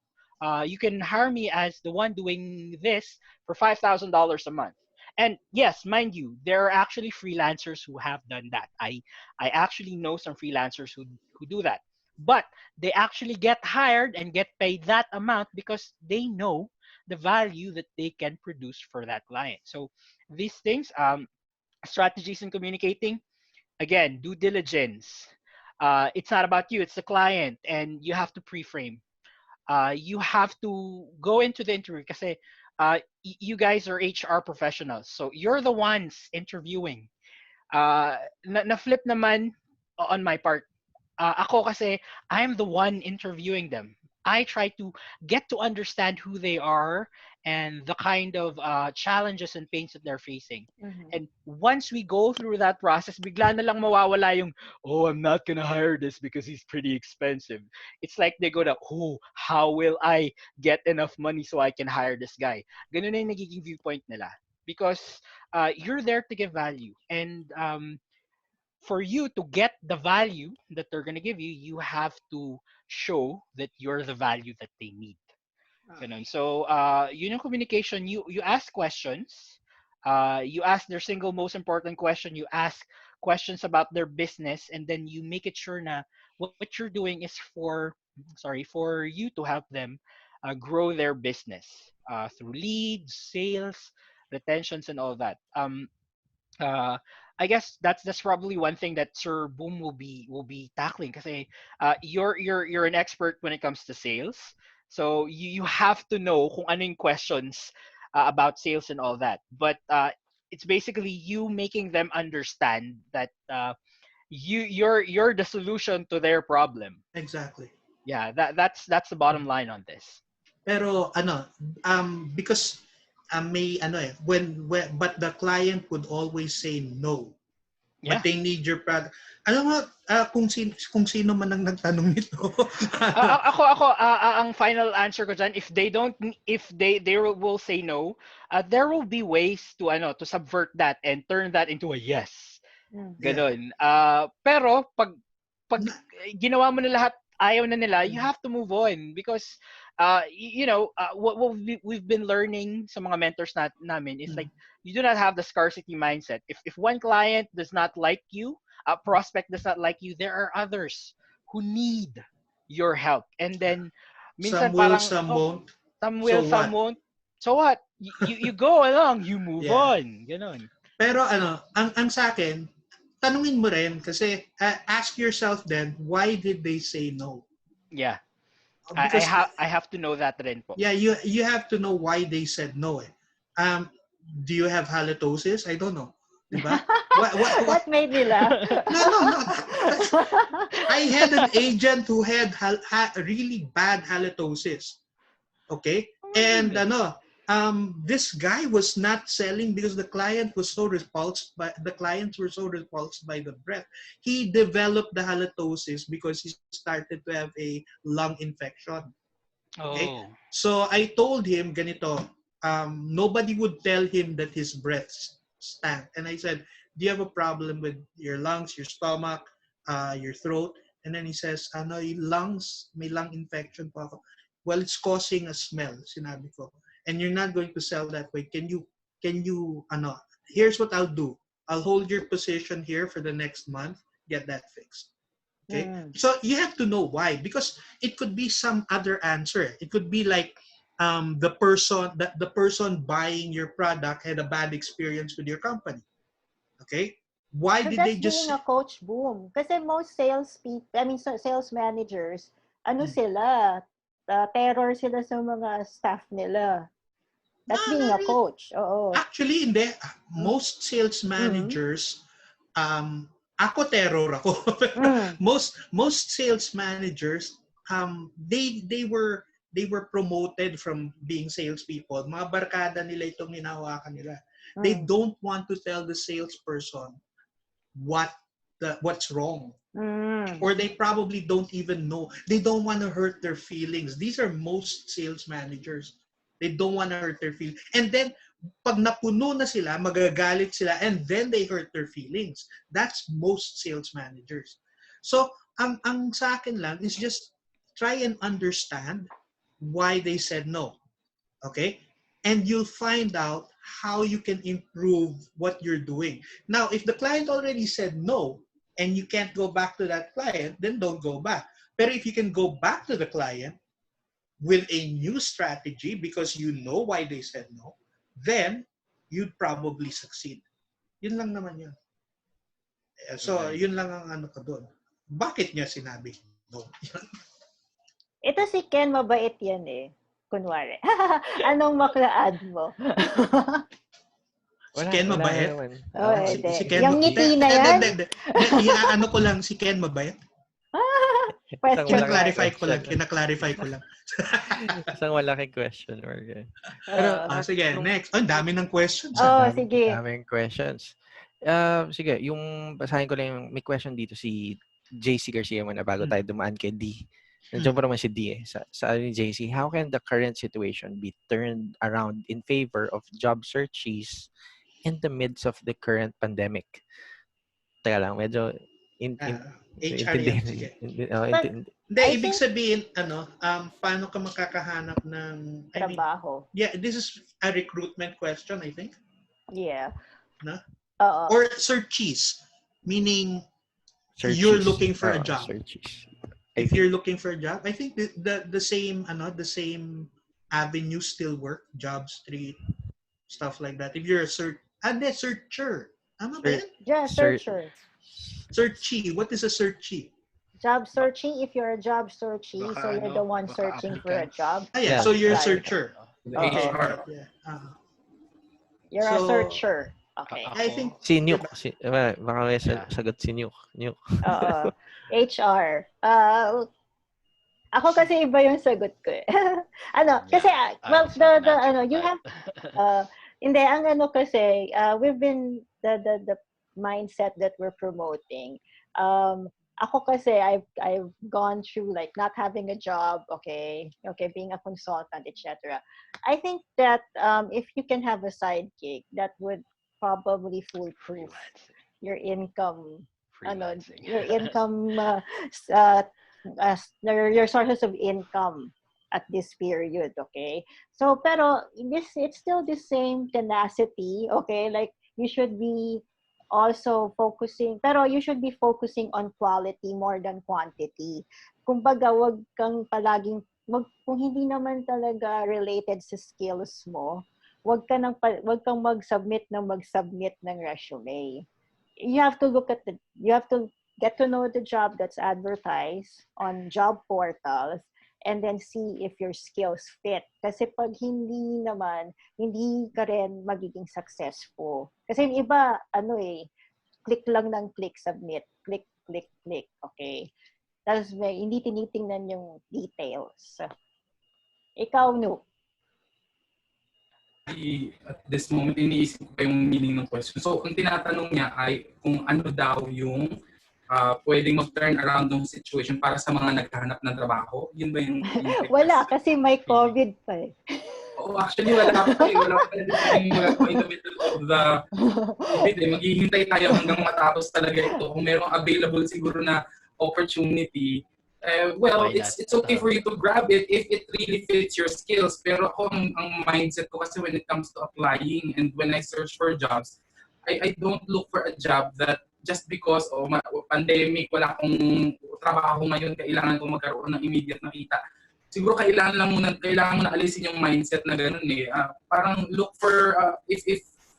You can hire me as the one doing this for $5,000 a month. And yes, mind you, there are actually freelancers who have done that. I actually know some freelancers who do that. But they actually get hired and get paid that amount because they know the value that they can produce for that client. So these things, strategies in communicating, again, due diligence. It's not about you, it's the client, and you have to pre-frame. You have to go into the interview kasi you guys are HR professionals. So you're the ones interviewing. Na-flip naman on my part. Ako kasi, I'm the one interviewing them. I try to get to understand who they are and the kind of challenges and pains that they're facing. Mhm. And once we go through that process, bigla na lang mawawala yung, oh, I'm not gonna hire this because he's pretty expensive. It's like they go to, oh, how will I get enough money so I can hire this guy? Ganun na yung nagiging viewpoint nila. Because you're there to give value. And for you to get the value that they're going to give you, you have to show that you're the value that they need. Ganun. So, yun yung communication. You ask questions. You ask their single most important question. You ask questions about their business, and then you make it sure na what you're doing is for you to help them grow their business through leads, sales, retentions, and all that. Uh, I guess that's probably one thing that Sir Boom will be tackling because you're an expert when it comes to sales. So you have to know kung ano yung questions about sales and all that. But it's basically you making them understand that you're the solution to their problem. Exactly. Yeah, that's the bottom line on this. Pero because may but the client would always say no. Yeah. but they need your product. Alam mo, kung sino man ang nagtanong nito. Ang final answer ko dyan, if they will say no, there will be ways to subvert that and turn that into a yes. Ganon. Pero pag ginawa mo na lahat, ayaw na nila, you have to move on because what we've been learning sa mga mentors namin is like you do not have the scarcity mindset. If one client does not like you, a prospect does not like you, there are others who need your help. And then minsan Some will, parang some won't. some will, So some what? won't. So what? You go along, you move Yeah. on. Ganon. Pero ang sa akin, tanungin mo rin kasi ask yourself then, why did they say no? Yeah. Because I have to know that rin po. yeah, you have to know why they said no. Do you have halitosis? I don't know. Diba? What? That made me laugh. No. I had an agent who had really bad halitosis. Okay? And this guy was not selling because the clients were so repulsed by the breath. He developed the halitosis because he started to have a lung infection. Okay? Oh. So I told him ganito, nobody would tell him that his breath stank. And I said, do you have a problem with your lungs, your stomach, your throat? And then he says, lungs, may lung infection po ako. Well, it's causing a smell, sinabi ko. And you're not going to sell that way. Can you, here's what I'll do. I'll hold your position here for the next month, get that fixed. Okay? So you have to know why, because it could be some other answer. It could be like the person buying your product had a bad experience with your company. Okay? Why So did that's they just being a coach, boom. Kasi most sales managers, sila, terror sila sa mga staff nila. That's being a coach. Oo. Actually, hindi. Most sales managers, ako terror ako. most sales managers, they were promoted from being salespeople. Mga barkada nila itong hinahawakan nila. They don't want to tell the salesperson what's wrong. Or they probably don't even know. They don't want to hurt their feelings. These are most sales managers. They don't want to hurt their feelings. And then, pag napuno na sila, magagalit sila, and then they hurt their feelings. That's most sales managers. So, ang sa akin lang is just try and understand why they said no. Okay? And you'll find out how you can improve what you're doing. Now, if the client already said no, and you can't go back to that client, then don't go back. But if you can go back to the client with a new strategy because you know why they said no, then you'd probably succeed. Yun lang naman yun. So, yun lang ang ano ko doon. Bakit niya sinabi no? Ito si Ken, mabait yan eh. Kunwari. Anong makla-add mo? Si Ken mabait? Si Ken yung ngiti na yan? Ano ko lang, si Ken mabait? Kina-clarify ko lang. Isang malaking question. Sige, next. Ang dami ng questions. Sige. Daming questions. Sige, yung basahin ko lang yung may question dito si JC Garcia muna bago tayo dumaan kay D. Nandiyan pa naman si D eh. Sa JC, how can the current situation be turned around in favor of job searches in the midst of the current pandemic? Teka lang, medyo HR yan, sige. Hindi, ibig sabihin, paano ka makakahanap ng trabaho? This is a recruitment question, I think. Yeah. No? Or searches, meaning you're looking for a job. If you're looking for a job, I think the same avenue still work, job street, stuff like that. If you're a searcher. Tama ba yan? Yeah, searcher. Searchy. What is a searchy? Job searching. If you're a job searchy, so you're the one searching for a job. So you're a searcher. HR. You're a searcher. Okay. I think si Nuke. Baka may sagot si Nuke. HR. Ako kasi iba yung sagot ko eh. Kasi you have hindi ang kasi we've been the mindset that we're promoting. Ako kasi I've gone through like not having a job, okay, being a consultant, etc. I think that if you can have a side gig, that would probably foolproof Freelancing. your income, Freelancing. your income, your sources of income at this period, okay? So, pero it's still the same tenacity, okay? Like, you should be also focusing, pero you should be focusing on quality more than quantity. Kumbaga, kung hindi naman talaga related sa skills mo, wag kang mag-submit ng resume. You have to get to know the job that's advertised on job portals and then see if your skills fit. Kasi pag hindi naman, hindi ka rin magiging successful. Kasi yung iba, click lang ng click, submit. Click, click, click. Okay? Tapos hindi tinitingnan yung details. Ikaw, no? At this moment, iniisip ko pa yung meaning ng question. So, ang tinatanong niya ay kung ano daw yung pwedeng mag-turn around ng situation para sa mga naghahanap ng trabaho. Yun ba yung Wala, kasi may COVID pa eh. Oo, actually, wala pa eh. Wala pa in the middle of the COVID eh. Maghihintay tayo hanggang matapos talaga ito. Kung merong available siguro na opportunity, well, it's okay for you to grab it if it really fits your skills. Pero ako, ang mindset ko kasi when it comes to applying and when I search for jobs, I don't look for a job that just because pandemic, wala akong trabaho ngayon, kailangan ko magkaroon ng immediate na kita. Siguro kailangan mo na alisin yung mindset na gano'n eh. Parang look for, if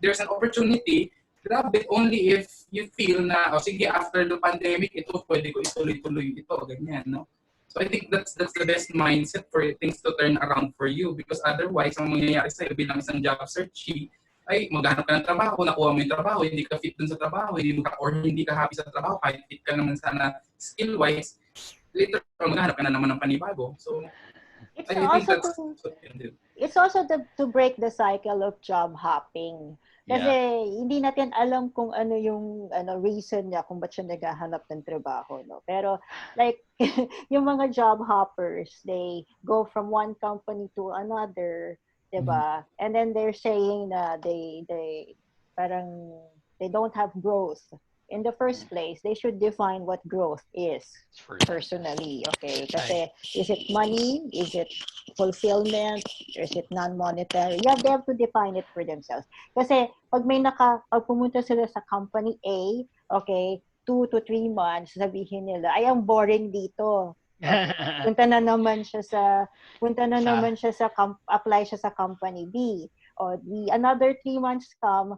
there's an opportunity, grab it only if you feel na, sige, after the pandemic, ito, pwede ko ituloy-tuloy ito, ganyan, no? So I think that's the best mindset for things to turn around for you because otherwise, ang mangyayari sa'yo bilang isang job searchee, ay maghanap ka ng trabaho, nakuha mo yung trabaho, hindi ka fit dun sa trabaho, or hindi ka happy sa trabaho, kahit fit ka naman sana skill-wise, later maghanap ka na naman ng panibago. So, It's I think also that's to, what you can do. it's also to break the cycle of job hopping. Kasi hindi natin alam kung ano yung reason niya kung ba't siya naghahanap ng trabaho, no? Pero like yung mga job hoppers, they go from one company to another, 'di ba? And then they're saying na they parang they don't have growth. In the first place, they should define what growth is personally, okay? Kasi is it money? Is it fulfillment? Or is it non-monetary? They have to define it for themselves. Kasi pag pumunta sila sa company A, okay, 2 to 3 months, sabihin nila, ay, ang boring dito. Okay. Punta na naman siya sa apply siya sa company B. O another 3 months come,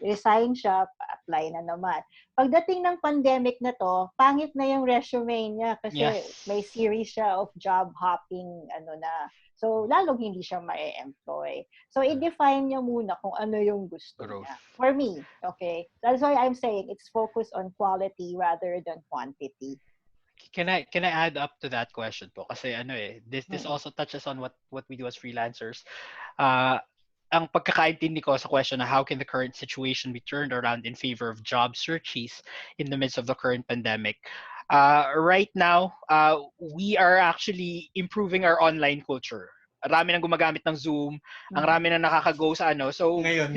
resign siya, apply na naman. Pagdating ng pandemic na to, pangit na yung resume niya kasi may series siya of job hopping na. So, lalong hindi siya ma-employ. So, i-define niya muna kung ano yung gusto niya. For me, okay? That's why I'm saying it's focused on quality rather than quantity. Can I add up to that question po? Kasi this also touches on what we do as freelancers. Ang pagkakaintindi ko sa question na how can the current situation be turned around in favor of job searches in the midst of the current pandemic? Right now, we are actually improving our online culture. Rami nang gumagamit ng Zoom, ang rami na nakaka-go sa So ngayon.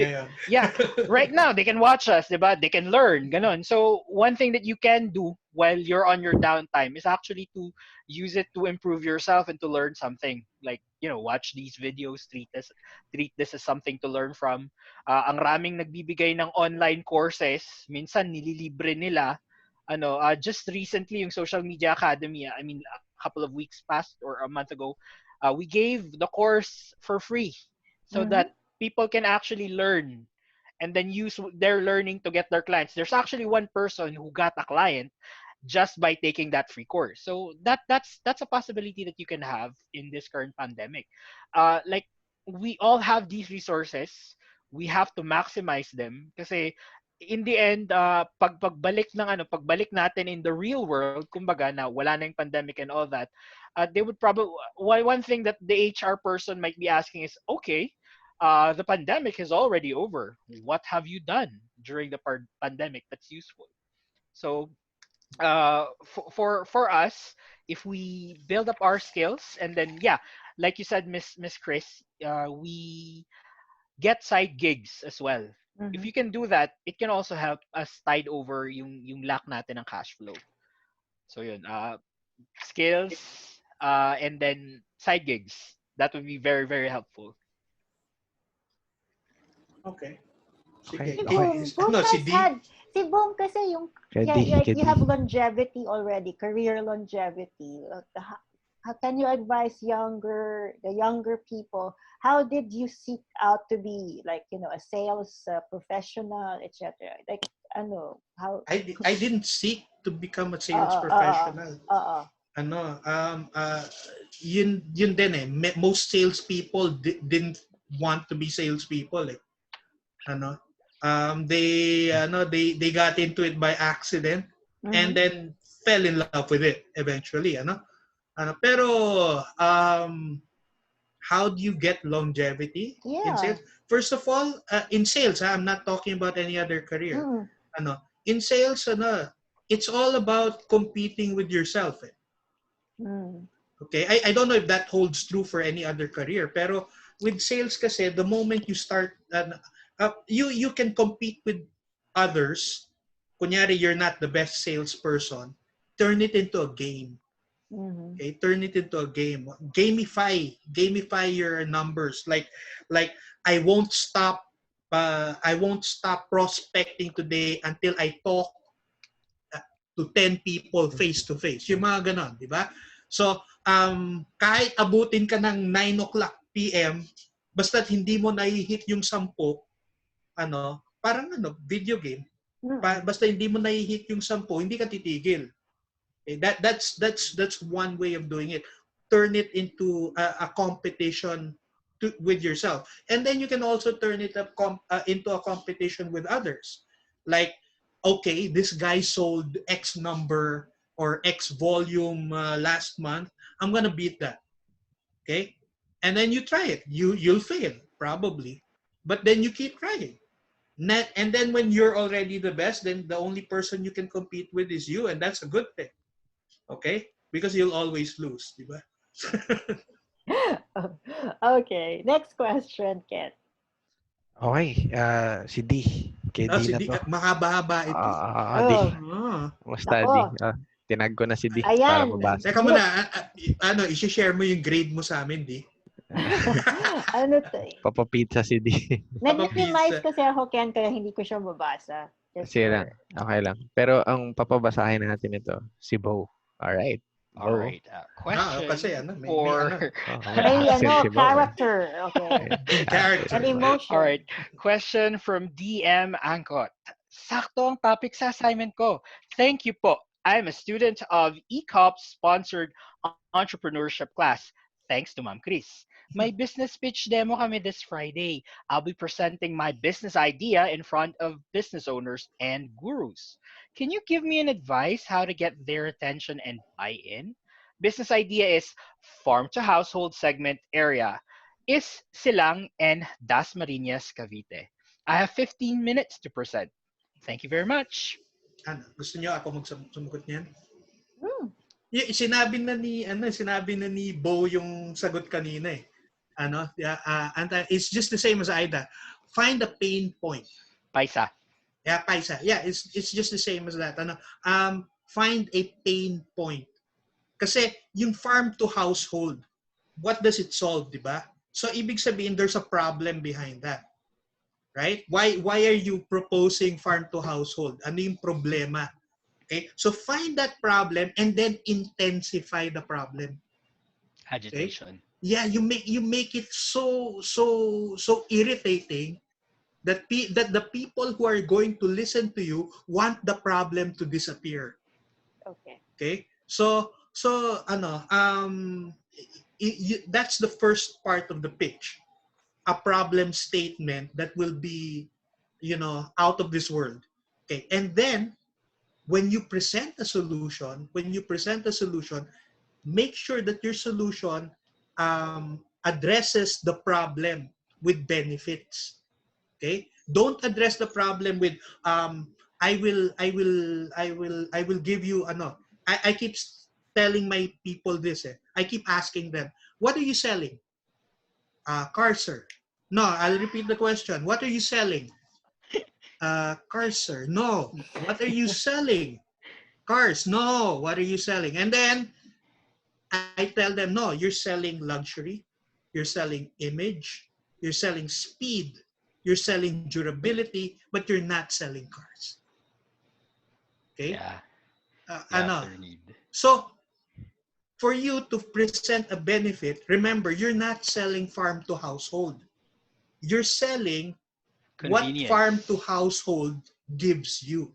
Yeah, right now they can watch us, diba? They can learn, ganon. So one thing that you can do while you're on your downtime is actually to use it to improve yourself and to learn something. Like, watch these videos, treat this as something to learn from. Ang raming nagbibigay ng online courses, minsan nililibre nila. Just recently yung Social Media Academy, a couple of weeks past or a month ago, we gave the course for free so that people can actually learn and then use their learning to get their clients. There's actually one person who got a client just by taking that free course. So that's a possibility that you can have in this current pandemic. Like, we all have these resources. We have to maximize them kasi in the end, pagbalik natin in the real world, kumbaga na wala na yung pandemic and all that, they would probably, one thing that the HR person might be asking is, okay, the pandemic is already over. What have you done during the pandemic that's useful. So for us, if we build up our skills, and then yeah, like you said, Miss Chris, we get side gigs as well. If Mm-hmm. you can do that, it can also help us tide over yung lack natin ng cash flow. So yun, skills, and then side gigs. That would be very, very helpful. Okay. Okay, Sige. okay. Boom Ano, si has D? had, si Boom kasi yung, yeah, Ready, like you ready. have longevity already, career longevity. How can you advise the younger people? How did you seek out to be like, a sales professional, etc.? Like, how, I didn't seek to become a sales uh, uh, professional. uh, uh, Ano, yun din eh. Most salespeople didn't want to be salespeople eh. Ano, they got into it by accident and mhm. then fell in love with it eventually. Pero how do you get longevity in Yeah. sales? First of all, in sales, I'm not talking about any other career. Mm, In sales, it's all about competing with yourself. Eh. mm, Okay, I don't know if that holds true for any other career, pero with sales kasi, the moment you start, you can compete with others. Kunyari, you're not the best salesperson, turn it into a game. mhm, Okay, turn it into a game. Gamify your numbers. Like I won't stop prospecting today until I talk to 10 people face to face. Yung mga ganon, di ba? So, kahit abutin ka ng 9 o'clock PM, basta't hindi mo nai-hit yung 10, parang video game. mm, Basta hindi mo nai-hit yung 10, hindi ka titigil. Okay? That's one way of doing it. Turn it into a competition with yourself. And then you can also turn it into a competition with others. Like, okay, this guy sold X number or X volume last month. I'm gonna beat that. Okay, and then you try it. You'll fail probably, but then you keep trying. And then when you're already the best, then the only person you can compete with is you, and that's a good thing. Okay, because you'll always lose, diba? Okay, next question, Ken. Okay, si D. Kay D na Hindi, to. mahaba-haba ito. D. Oh, Musta, nako. D? Tinag ko na si D para Ayan. mabasa. Teka muna, i-share mo yung grade mo sa amin, di? Ano to? Papapizza si D. Nag-minimize kasi ako, Ken, kaya hindi ko siya mabasa. Sige lang. Okay lang. Pero ang papabasahin natin ito, si Bo. Alright. All Bo. right. Question Kasi for May accent si Bo. character. Okay. character. An emotion. all right. Question from DM Angkot. Sakto ang topic sa assignment ko. Thank you po. I'm a student of ECOP's sponsored entrepreneurship class. Thanks to Ma'am Chris. May business pitch demo kami this Friday. I'll be presenting my business idea in front of business owners and gurus. Can you give me an advice how to get their attention and buy-in? Business idea is farm to household segment area. Is Silang and Dasmariñas, Cavite. I have 15 minutes to present. Thank you very much. Gusto niyo ako sumugot niyan? Hmm. Sinabi na ni Bo yung sagot kanina eh. It's just the same as Aida. Find a pain point. Paisa. Yeah, paisa. Yeah, it's just the same as that. Find a pain point. Kasi yung farm to household, what does it solve, di ba? So ibig sabihin there's a problem behind that. Right? Why are you proposing farm to household? Ano yung problema? Okay? So find that problem and then intensify the problem. Agitation. Okay? Yeah, you make it so irritating that the people who are going to listen to you want the problem to disappear. Okay. Okay? So that's the first part of the pitch. A problem statement that will be, out of this world. Okay? And then when you present a solution, make sure that your solution addresses the problem with benefits. Okay? Don't address the problem with I will give you ano. I keep telling my people this. I keep asking them, what are you selling? Cars, sir. No, I'll repeat the question. What are you selling? Cars, sir. No. What are you selling? Cars. No. What are you selling? And then I tell them, no, you're selling luxury. You're selling image. You're selling speed. You're selling durability, but you're not selling cars. Okay? Yeah. Ano? Their need. So, for you to present a benefit, remember, you're not selling farm to household. You're selling what farm to Convenience. household gives you.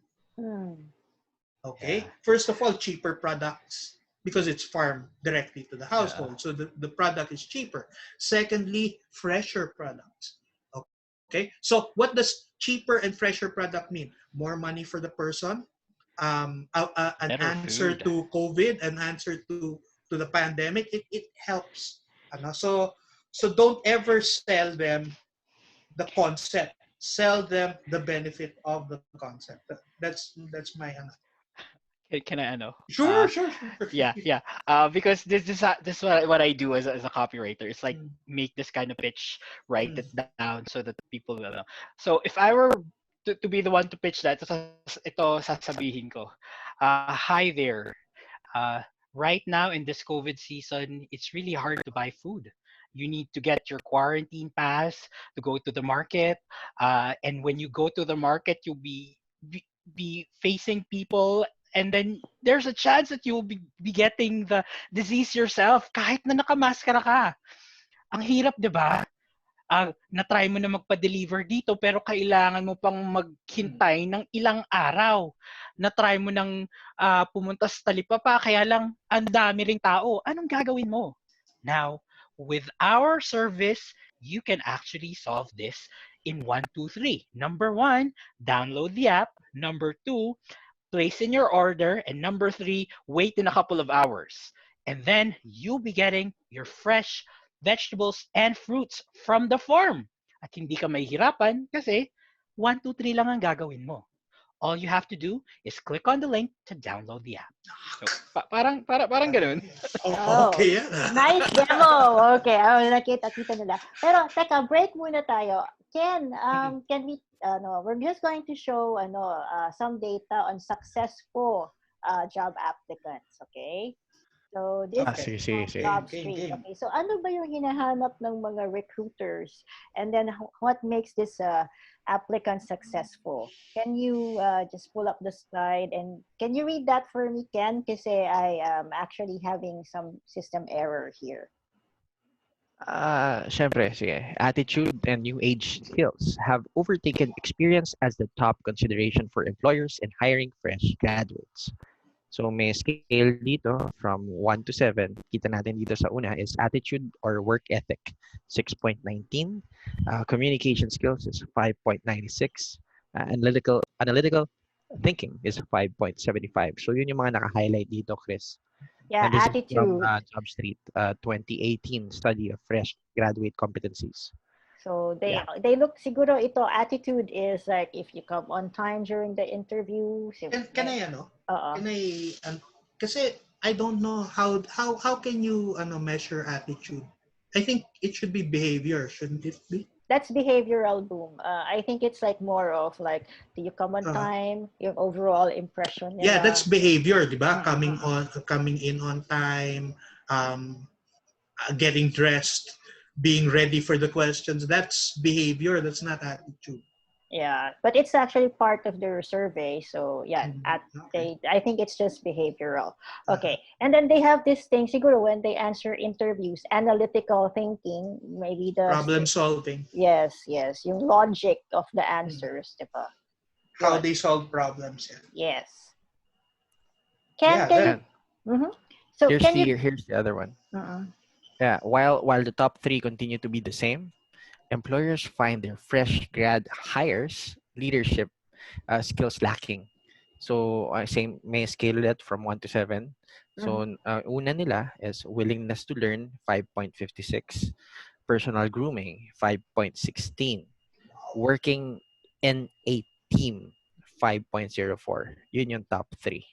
Okay? Yeah. First of all, cheaper products because it's farmed directly to the Yeah. household. So the product is cheaper. Secondly, fresher products. Okay? So what does cheaper and fresher product mean? More money for the person, an Better answer food. to COVID, an answer to the pandemic. It helps. Ano? So don't ever sell them the concept. Sell them the benefit of the concept. That's my ano. Can I know? Sure. Yeah. Because this is what I do as a copywriter. It's like make this kind of pitch, write it down so that people will know. So if I were to be the one to pitch that, ito sasabihin ko. Hi there. Right now in this COVID season, it's really hard to buy food. You need to get your quarantine pass to go to the market. And when you go to the market, you'll be facing people, and then there's a chance that you'll be getting the disease yourself kahit na nakamaskara ka. Ang hirap, di ba? Na-try mo na magpa-deliver dito pero kailangan mo pang maghintay ng ilang araw. Na-try mo nang pumunta sa talipapa kaya lang ang dami ring tao. Anong gagawin mo? Now, with our service, you can actually solve this in 1, 2, 3. Number 1, download the app. Number 2, place in your order. And number 3, wait in a couple of hours. And then you'll be getting your fresh vegetables and fruits from the farm. At hindi ka mahihirapan kasi 1, 2, 3 lang ang gagawin mo. All you have to do is click on the link to download the app. So, parang ganun. Okay. Nice demo. Okay, nakita nila. Pero teka, break muna tayo. Ken, can we we're just going to show some data on successful job applicants, okay? So this is sige. JobStreet. Okay, so ano ba yung hinahanap ng mga recruiters, and then what makes this applicant successful? Can you just pull up the slide and can you read that for me, Ken? Kasi I am actually having some system error here. Syempre, sige. Attitude and new age skills have overtaken experience as the top consideration for employers in hiring fresh graduates. So may scale dito from 1 to 7. Kita natin dito sa una is attitude or work ethic, 6.19. Communication skills is 5.96. Analytical thinking is 5.75. So yun yung mga naka-highlight dito, Chris. Yeah, And this attitude. is from JobStreet 2018 study of fresh graduate competencies. So they look, siguro ito, attitude is like if you come on time during the interview. Can I kasi I don't know how can you measure attitude? I think it should be behavior, shouldn't it be? That's behavioral, boom. I think it's like more of like, do you come on time? Your overall impression. Yeah, that's behavior, di ba? Coming in on time, getting dressed, being ready for the questions. That's behavior. That's not attitude. Yeah, but it's actually part of their survey. So yeah, I think it's just behavioral. Okay, and then they have this thing, siguro when they answer interviews, analytical thinking, maybe the problem solving. Yes, yung logic of the answers, diba? How they solve problems. Yeah. Yes. So here's the other one. Yeah, while the top 3 continue to be the same, employers find their fresh grad hires leadership skills lacking. So same, may scale that from 1 to 7. So una nila is willingness to learn, 5.56. Personal grooming, 5.16. Working and a team 5.04. Yun yung top 3.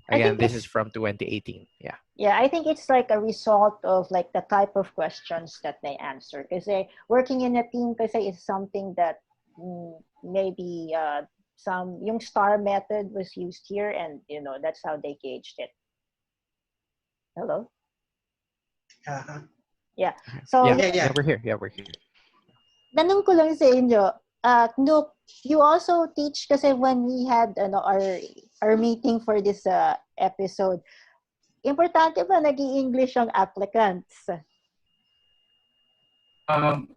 I Again, think this is it's from 2018. Yeah. Yeah, I think it's like a result of like the type of questions that they answer. Kasi working in a team kasi is something that maybe yung star method was used here, and that's how they gauged it. Hello? Uh-huh. Yeah. So Yeah. We're here. Yeah, we're here. tanong ko lang sa inyo, Nook, you also teach kasi when we had our meeting for this episode, importante ba nag-i-English ang applicants?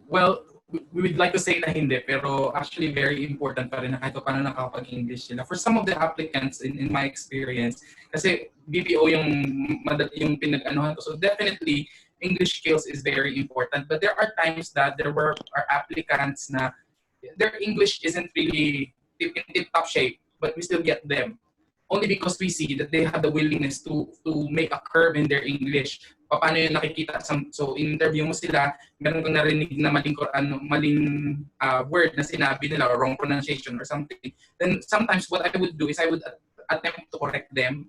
Well, we would like to say na hindi, pero actually very important pa rin na kahit paano nakakapag-English sila. For some of the applicants, in my experience, kasi BPO yung pinag-anuhan ko. So definitely, English skills is very important. But there are times that there are applicants na their English isn't really in tip-top shape, but we still get them. Only because we see that they have the willingness to make a curve in their English. Paano yung nakikita? So, in-interview mo sila, meron kang narinig na maling word na sinabi nila or wrong pronunciation or something. Then sometimes what I would do is I would attempt to correct them.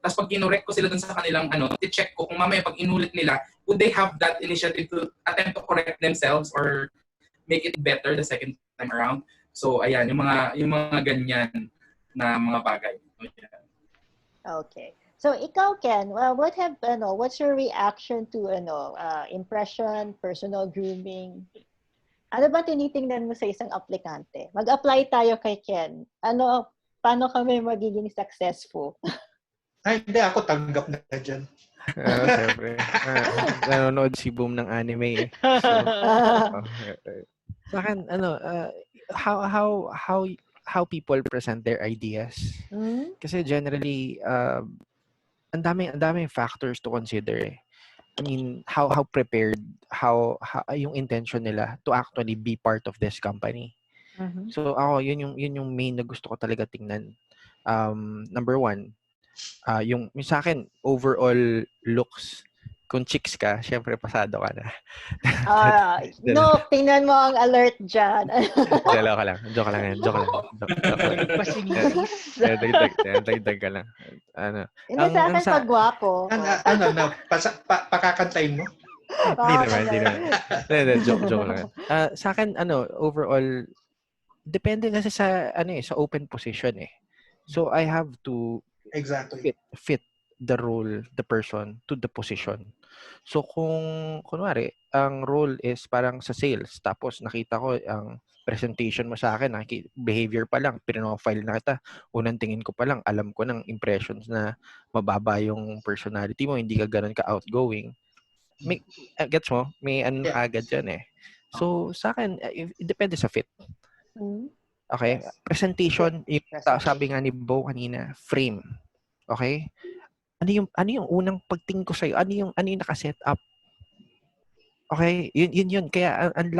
Tapos pag kinorek ko sila dun sa kanilang i-check ko kung mamaya pag inulit nila, would they have that initiative to attempt to correct themselves or make it better the second time around? So, ayan, yung mga ganyan na mga bagay. Okay. So ikaw, Ken, what's your reaction to impression, personal grooming? Ano ba tinitingnan mo sa isang aplikante? Mag-apply tayo kay Ken. Paano kami magiging successful? Ay, hindi ako tanggap na dyan. Siyempre. Nanonood si Boom ng anime. Sa akin, how people present their ideas. Kasi generally, ang daming factors to consider eh. I mean, how prepared, how yung intention nila to actually be part of this company. So ako, yun yung main na gusto ko talaga tingnan. Number 1, yung sa akin, overall looks. Kung chicks ka, syempre pasado ka na. No, tingnan mo ang alert dyan. Joke lang. Dagdag ka lang. Hindi sa akin pag gwapo. Pakakantayin mo? Hindi naman. Joke lang. Sa akin, overall, depende kasi sa open position eh. So I have to fit the role, the person to the position. So kung kunwari, ang role is parang sa sales, tapos nakita ko ang presentation mo sa akin, behavior pa lang, pinofile na kita, unang tingin ko pa lang, alam ko ng impressions na mababa yung personality mo, hindi ka ganun ka-outgoing. Gets mo? May agad dyan eh. So sa akin, it depende sa fit. Okay? Yes. Presentation, sabi nga ni Bo kanina, frame. Okay? Ano yung unang pagtingin ko sa'yo? Ano yung naka-set up? Okay? Yun. Kaya ang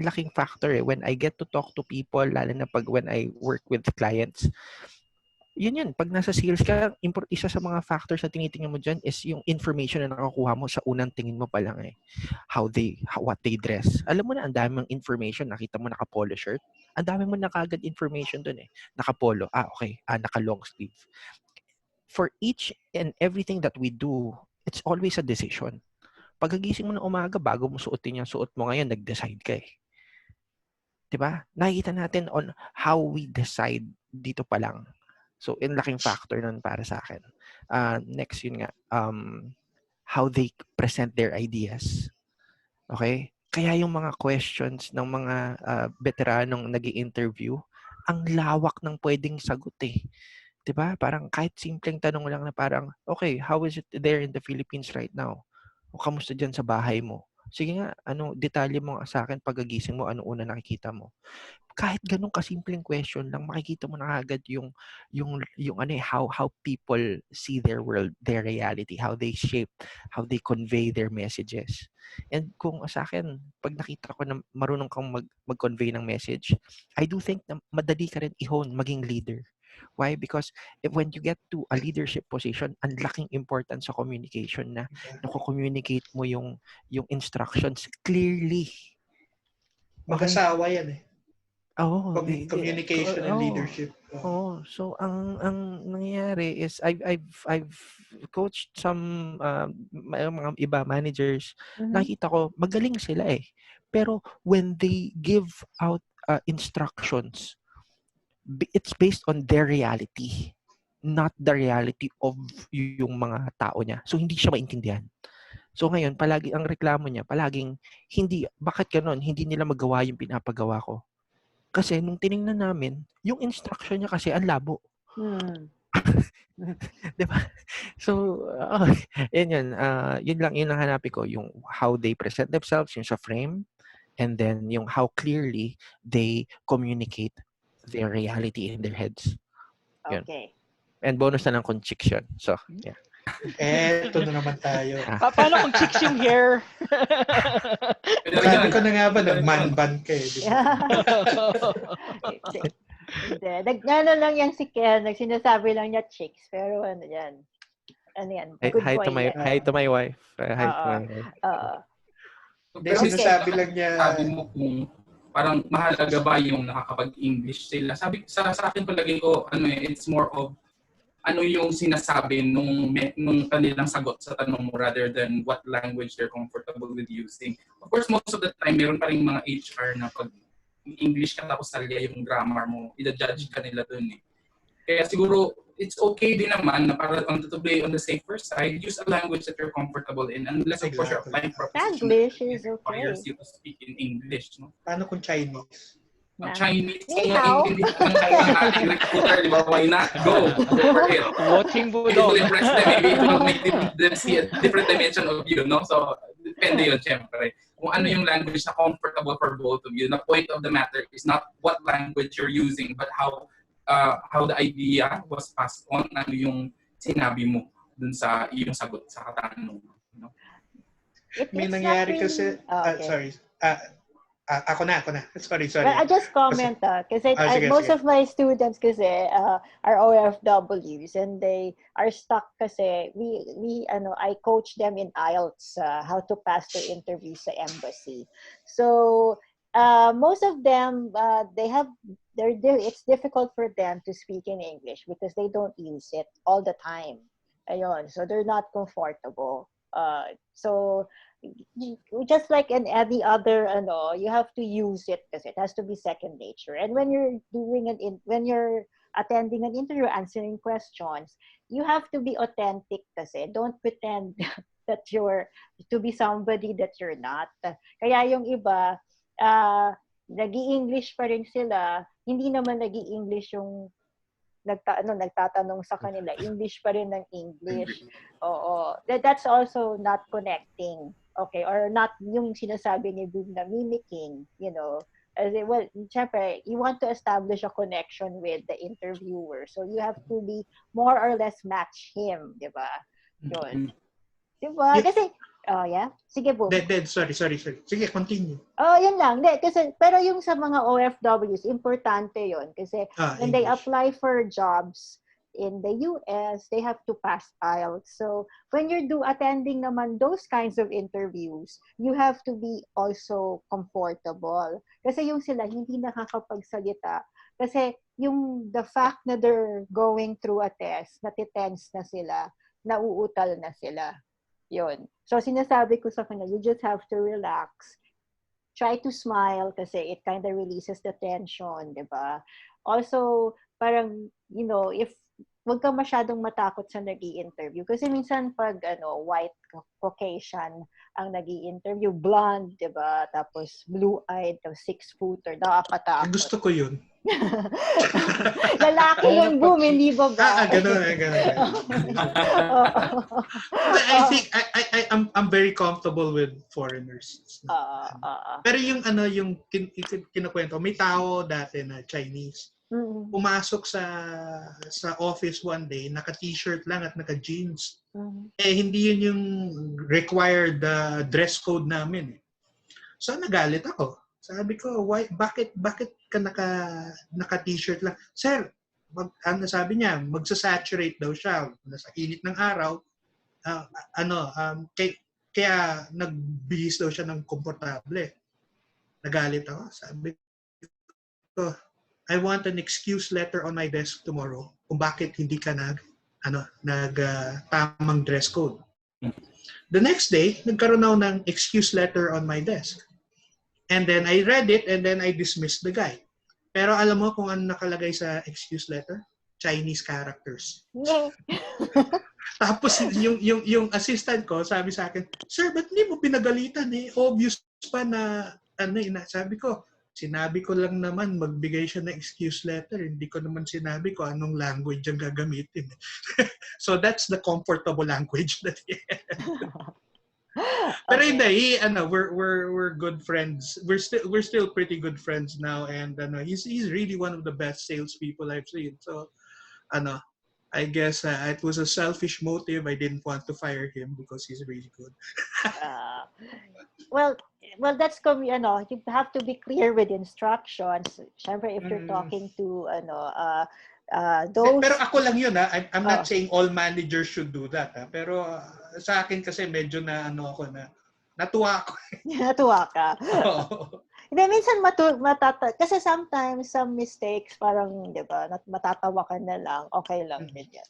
laking factor eh. When I get to talk to people, lalo na when I work with clients, yun. Pag nasa sales ka, isa sa mga factors na tinitingnan mo dyan is yung information na nakukuha mo sa unang tingin mo pa lang eh. What they dress. Alam mo na, ang dami mong information. Nakita mo naka-polo shirt. Ang dami mo na kagad information dun eh. Naka-polo. Okay. Naka-long sleeve. For each and everything that we do, it's always a decision. Pagkagising mo ng umaga, bago mo suotin yung suot mo ngayon, nag-decide ka eh. Diba? Nakikita natin on how we decide dito pa lang. So, in laking factor nun para sa akin. Next, yun nga, how they present their ideas. Okay? Kaya yung mga questions ng mga veteranong nag-i-interview, ang lawak ng pwedeng sagot eh. Diba? Parang kahit simpleng tanong lang na parang, okay, how is it there in the Philippines right now? O kamusta dyan sa bahay mo? Sige nga, detalye mo sa akin pagkagising mo, ano una nakikita mo? Kahit ganun kasimpleng question lang, makikita mo na agad yung how people see their world, their reality, how they shape, how they convey their messages. And kung sa akin, pag nakita ko na marunong kang mag-convey ng message, I do think na madali ka rin i-hone maging leader. Why? Because when you get to a leadership position, ang laking importance sa communication na nako-communicate mo yung instructions clearly. Mag-asawa yan eh. Oo, Communication and leadership. So ang nangyayari is I've coached some mga iba managers. Nakita ko magaling sila eh. Pero when they give out instructions, it's based on their reality, not the reality of yung mga tao niya. So hindi siya maintindihan. So ngayon, palagi ang reklamo niya, palaging bakit gano'n? Hindi nila magawa yung pinapagawa ko. Kasi nung tiningnan namin, yung instruction niya kasi ang labo. 'Di ba? So, yun. Yun lang hanapin ko, yung how they present themselves, yung sa frame, and then yung how clearly they communicate their reality in their heads. Yun. Okay. And bonus na lang kung chicks yun. So, yeah. Eto na naman tayo. Paano kung chicks yung hair? Sabi ko na nga ba, nag-man-ban ka eh. Ano lang yan si Ken, sinasabi lang niya chicks, pero ano yan? Ano yan? Good Hi boy. Hi to my wife. Hi to my wife. Pero sinasabi lang niya. Sabi mo kung parang mahalaga ba yung nakakapag-English sila. Sa akin palagi ko, it's more of ano yung sinasabi nung kanilang sagot sa tanong mo rather than what language they're comfortable with using. Of course, most of the time, meron pa rin mga HR na pag English ka tapos salya yung grammar mo, i-judge ka nila dun eh. Kaya siguro, it's okay din naman na para to play on the safer side, use a language that you're comfortable in unless of course you're applying for a position English that is okay. requires you to speak in English. No? Paano kung Chinese? Chinese, Ni hao. ating recruiter, di ba? Why not? Go for it. Watching It Budong. will impress them, maybe it will make them see a different dimension of you, no? So, depende yun, syempre. Kung ano yung language na comfortable for both of you. The point of the matter is not what language you're using, but how the idea was passed on, ano yung sinabi mo dun sa iyong sagot sa katanungan. No? May nangyari kasi, sorry, ako na. Sorry. Well, I just comment kasi most of my students kasi are OFWs and they are stuck kasi I coach them in IELTS how to pass their interviews sa embassy. So most of them it's difficult for them to speak in English because they don't use it all the time. Ayun, so they're not comfortable. So just like in any other you have to use it because it has to be second nature. And when you're when you're attending an interview, answering questions, you have to be authentic kasi. Don't pretend that you're to be somebody that you're not. Kaya yung iba nag-i-English pa rin sila, hindi naman nag-i-English yung nagtatanong sa kanila, English pa rin ng English. Oo. That's also not connecting. Okay, or not yung sinasabi ni Boom na mimicking, well, syempre, you want to establish a connection with the interviewer. So you have to be more or less match him, di ba? Yun. Di ba? Kasi, yeah? Sige, Boom. Sorry. Sige, continue. Yun lang. Pero yung sa mga OFWs, importante yun. Kasi when they apply for jobs in the US, they have to pass IELTS. So when you're attending naman those kinds of interviews, you have to be also comfortable. Kasi yung sila hindi nakakapagsalita. Kasi yung the fact na they're going through a test, natitense na sila, nauutal na sila. Yun. So sinasabi ko sa kanya, you just have to relax. Try to smile kasi it kind of releases the tension, di ba? Also, parang, if wag ka masyadong matakot sa nag-i-interview. Kasi minsan pag white Caucasian ang nag-i-interview, blonde, di ba? Tapos blue-eyed, 6-footer, nakakatakot. Gusto ko yun. Lalaki yun, Boom, hindi ba ba? Ganun. I think I'm very comfortable with foreigners. Pero yung kinukwento, may tao dati na Chinese. Pumasok sa office one day, naka-t-shirt lang at naka-jeans. Hindi yun yung required dress code namin. So nagalit ako. Sabi ko, bakit ka naka-t-shirt lang? Sir, sabi niya, magsasaturate daw siya sa init ng araw. Kaya nagbihis daw siya ng komportable. Nagalit ako. Sabi ko, I want an excuse letter on my desk tomorrow kung bakit hindi ka tamang dress code. The next day, nagkaroon ako ng excuse letter on my desk. And then I read it and then I dismissed the guy. Pero alam mo kung ano nakalagay sa excuse letter? Chinese characters. Tapos yung assistant ko, sabi sa akin, "Sir, ba't hindi mo pinagalitan eh? Obvious pa na sabi ko, sinabi ko lang naman magbigay siya ng excuse letter. Hindi ko naman sinabi ko anong language ang gagamitin." So that's the comfortable language that he had. Pero hindi, we're good friends. We're still pretty good friends now, and he's really one of the best salespeople I've seen. So I guess it was a selfish motive. I didn't want to fire him because he's really good. Well, that's you have to be clear with instructions. Siyempre, if you're talking to those. Pero ako lang yun I'm not saying all managers should do that pero sa akin kasi medyo natuwa ako. Natuwa ka. Hindi, minsan kasi sometimes some mistakes parang, di ba, matatawa ka na lang, okay lang din yan.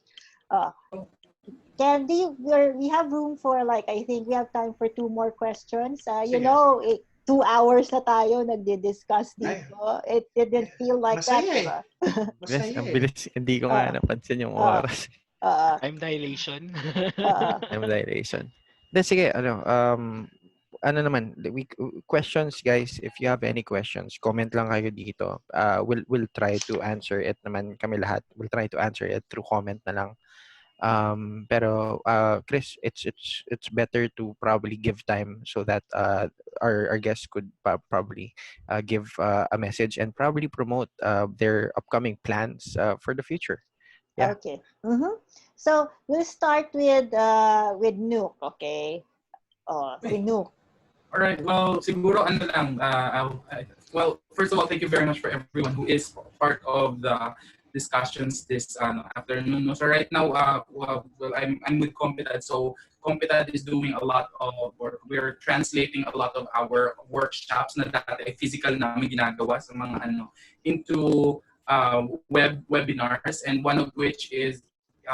Candy, we have room for I think we have time for 2 more questions. 2 hours na tayo nagdi-discuss dito. It didn't feel like that, diba? Yes, ang bilis. Hindi ko nga napansin yung oras. Time dilation. Time dilation. Then sige, questions, guys. If you have any questions, comment lang kayo dito. We'll try to answer it naman kami lahat. We'll try to answer it through comment na lang. Pero Chris, it's better to probably give time so that our guests could probably give a message and probably promote their upcoming plans for the future. Yeah. Okay. So we'll start with Nuke, okay? Si Nuke. All right. Well, siguro well, first of all, thank you very much for everyone who is part of the discussions this afternoon. So right now, I'm with COMPETAD. So COMPETAD is doing a lot of work. We're translating a lot of our workshops na dati physical namin ginagawa sa mga into webinars, and one of which is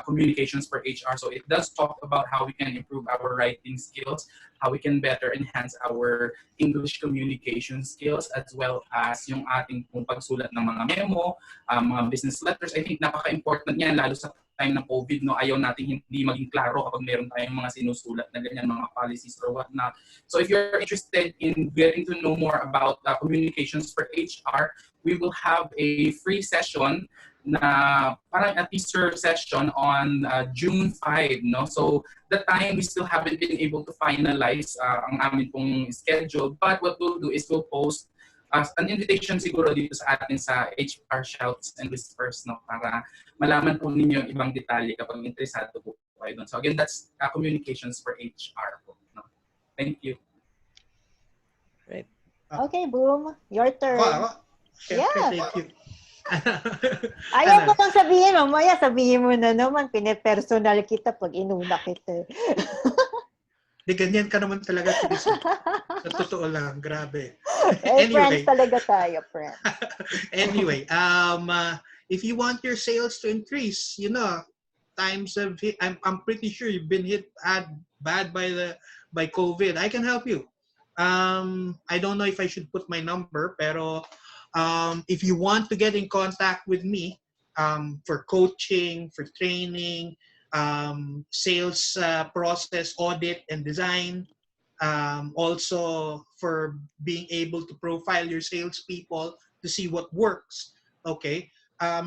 communications for HR. So it does talk about how we can improve our writing skills, how we can better enhance our English communication skills, as well as yung ating pagsulat ng mga memo, mga business letters. I think napaka-important yan, lalo sa time ng COVID, ayaw natin hindi maging klaro kapag meron tayong mga sinusulat na ganyan, mga policies or whatnot. So if you're interested in getting to know more about communications for HR, we will have a free session na parang a teaser session on June 5, no? So the time we still haven't been able to finalize ang amin pong schedule, but what we'll do is we'll post an invitation siguro dito sa atin sa HR Shouts and Whispers, no? Para malaman po ninyo yung ibang detalye kapag interesado po kayo doon. So again, that's communications for HR po, no? Thank you. Right. Okay, Boom. Your turn. Yeah. Thank you. Ayaw ko kang sabihin, mamaya sabihin mo na naman, pinipersonal kita pag inuna kita. Di ganyan ka naman talaga, Chris. Sa totoo lang, grabe. Anyway, friends talaga tayo, friends. Anyway, if you want your sales to increase, times have hit. I'm pretty sure you've been hit bad by COVID. I can help you. I don't know if I should put my number, pero if you want to get in contact with me for coaching, for training, sales process audit and design, also for being able to profile your salespeople to see what works, okay?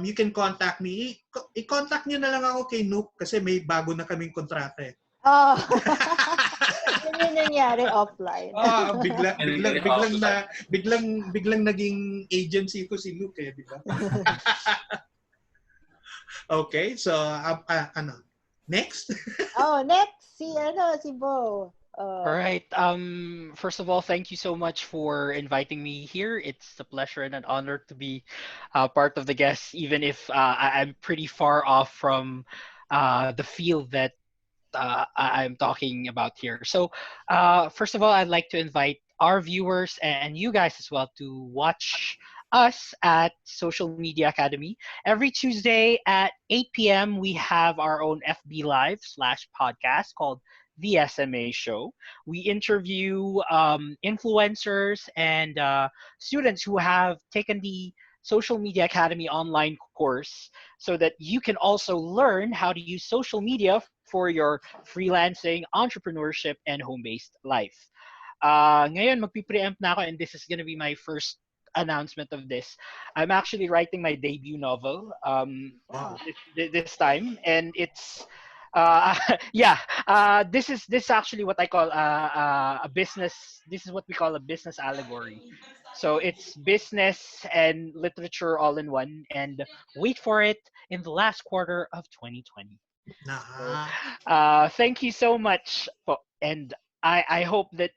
You can contact me. I-contact nyo na lang ako kay Nuke kasi may bago na kaming kontrata eh. Oh. Yun yung nangyari offline. Biglang naging agency ko si Luke eh, di ba? Okay, so next? Next si Bo. All right. First of all, thank you so much for inviting me here. It's a pleasure and an honor to be part of the guests, even if I'm pretty far off from the field that I'm talking about here. So first of all, I'd like to invite our viewers and you guys as well to watch us at Social Media Academy. Every Tuesday at 8 p.m., we have our own FB Live / podcast called The SMA Show. We interview influencers and students who have taken the Social Media Academy online course so that you can also learn how to use social media for your freelancing, entrepreneurship, and home-based life. Ngayon, magpipreempt na ako, and this is gonna be my first announcement of this. I'm actually writing my debut novel Wow. this time, and it's yeah. This is actually what I call a business. This is what we call a business allegory. So it's business and literature all in one, and wait for it in the last quarter of 2020. So, Nah. thank you so much, and I hope that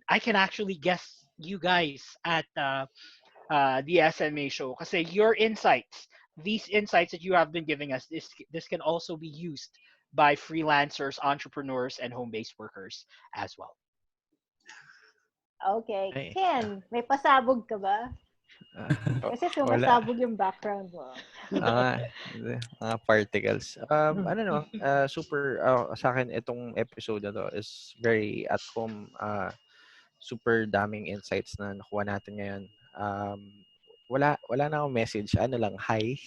I can actually guess you guys at the SMA show, kasi your insights, these insights that you have been giving us, this can also be used by freelancers, entrepreneurs, and home-based workers as well. Okay. Ay, Ken, may pasabog ka ba? Kasi wala. sumasabog yung background mo. Mga particles. Ano no, super, sa akin itong episode na to is very at home. Super daming insights na nakuha natin ngayon. Wala na akong message. Ano lang, hi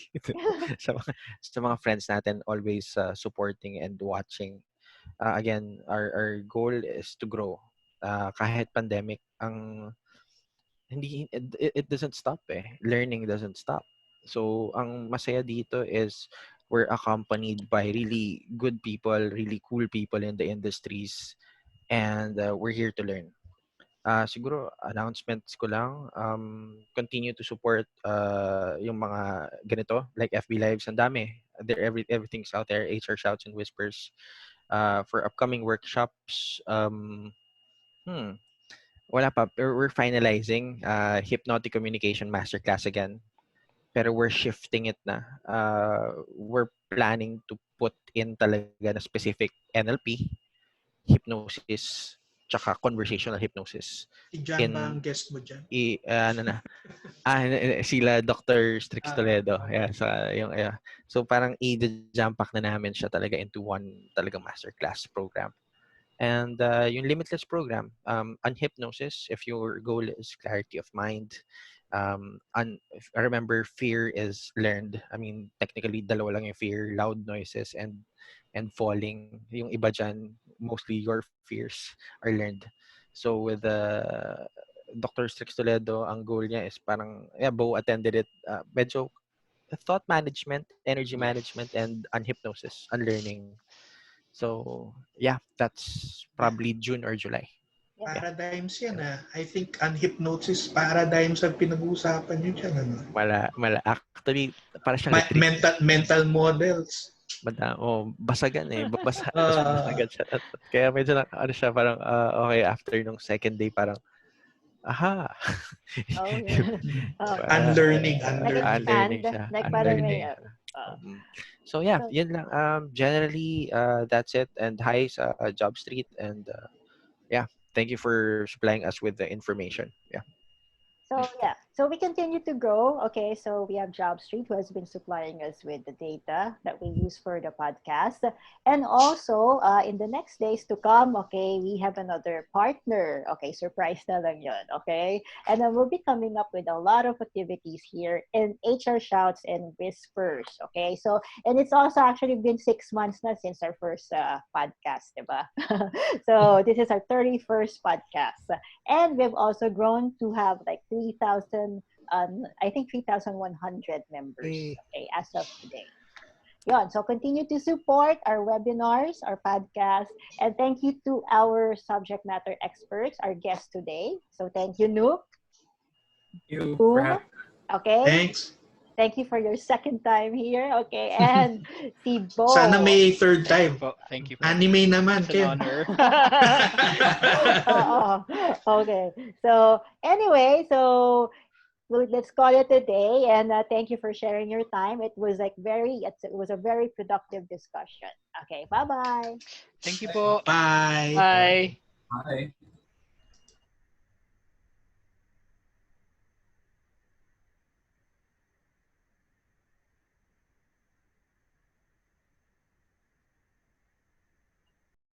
sa mga friends natin always supporting and watching. Again, our goal is to grow. Kahit pandemic, it doesn't stop eh. Learning doesn't stop. So, ang masaya dito is we're accompanied by really good people, really cool people in the industries, and we're here to learn. Siguro announcements ko lang, continue to support yung mga ganito like FB Lives. Ang dami. Everything's out there. HR Shouts and Whispers. For upcoming workshops, wala pa. We're finalizing hypnotic communication masterclass again. Pero we're shifting it na. We're planning to put in talaga na specific NLP, hypnosis, tsaka conversational hypnosis. Si John ba ang guest mo dyan? Ano na, sila Dr. Strix Toledo. Yeah, so parang i-jam pack na namin siya talaga into one talaga masterclass program. And yung Limitless program, on hypnosis, if your goal is clarity of mind, if I remember, fear is learned. I mean, technically, dalawa lang yung fear, loud noises and falling. Yung iba dyan, mostly your fears are learned. So with Dr. Strix Toledo, ang goal niya is parang, yeah, Bo attended it, medyo thought management, energy management, and on hypnosis, unlearning. So, yeah, that's probably June or July. Yeah. Paradigms yan I think on hypnosis, paradigms ang pinag-uusapan nyo dyan. Ano? Mala. Actually, para siyang mental models. Basagan eh. Basagan siya. Kaya medyo ano siya, parang, okay, after nung second day, parang, aha. Unlearning. Unlearning siya. Like parang may, so yeah, yun lang. Generally, that's it. And hi sa Job Street. And yeah, thank you for supplying us with the information. Yeah. So yeah, so we continue to grow. Okay, so we have Job Street who has been supplying us with the data that we use for the podcast, and also in the next days to come, okay, we have another partner. Okay, surprise na lang yun. Okay, and then we'll be coming up with a lot of activities here in HR Shouts and Whispers. Okay, so and it's also actually been 6 months now since our first podcast, diba? So this is our 31st podcast, and we've also grown to have like 3,000, I think 3,100 members, okay, as of today. Yon, so continue to support our webinars, our podcast, and thank you to our subject matter experts, our guests today. So thank you, Nuke. Thank you for having me. Okay. Thanks. Thank you for your second time here. Okay, and si Bo. Sana may third time. Thank you. Anime naman, It's Ken. an honor. Okay. So anyway, so let's call it a day. And thank you for sharing your time. It was like it was a very productive discussion. Okay. Bye-bye. Thank you po. Bye. Bye. Bye.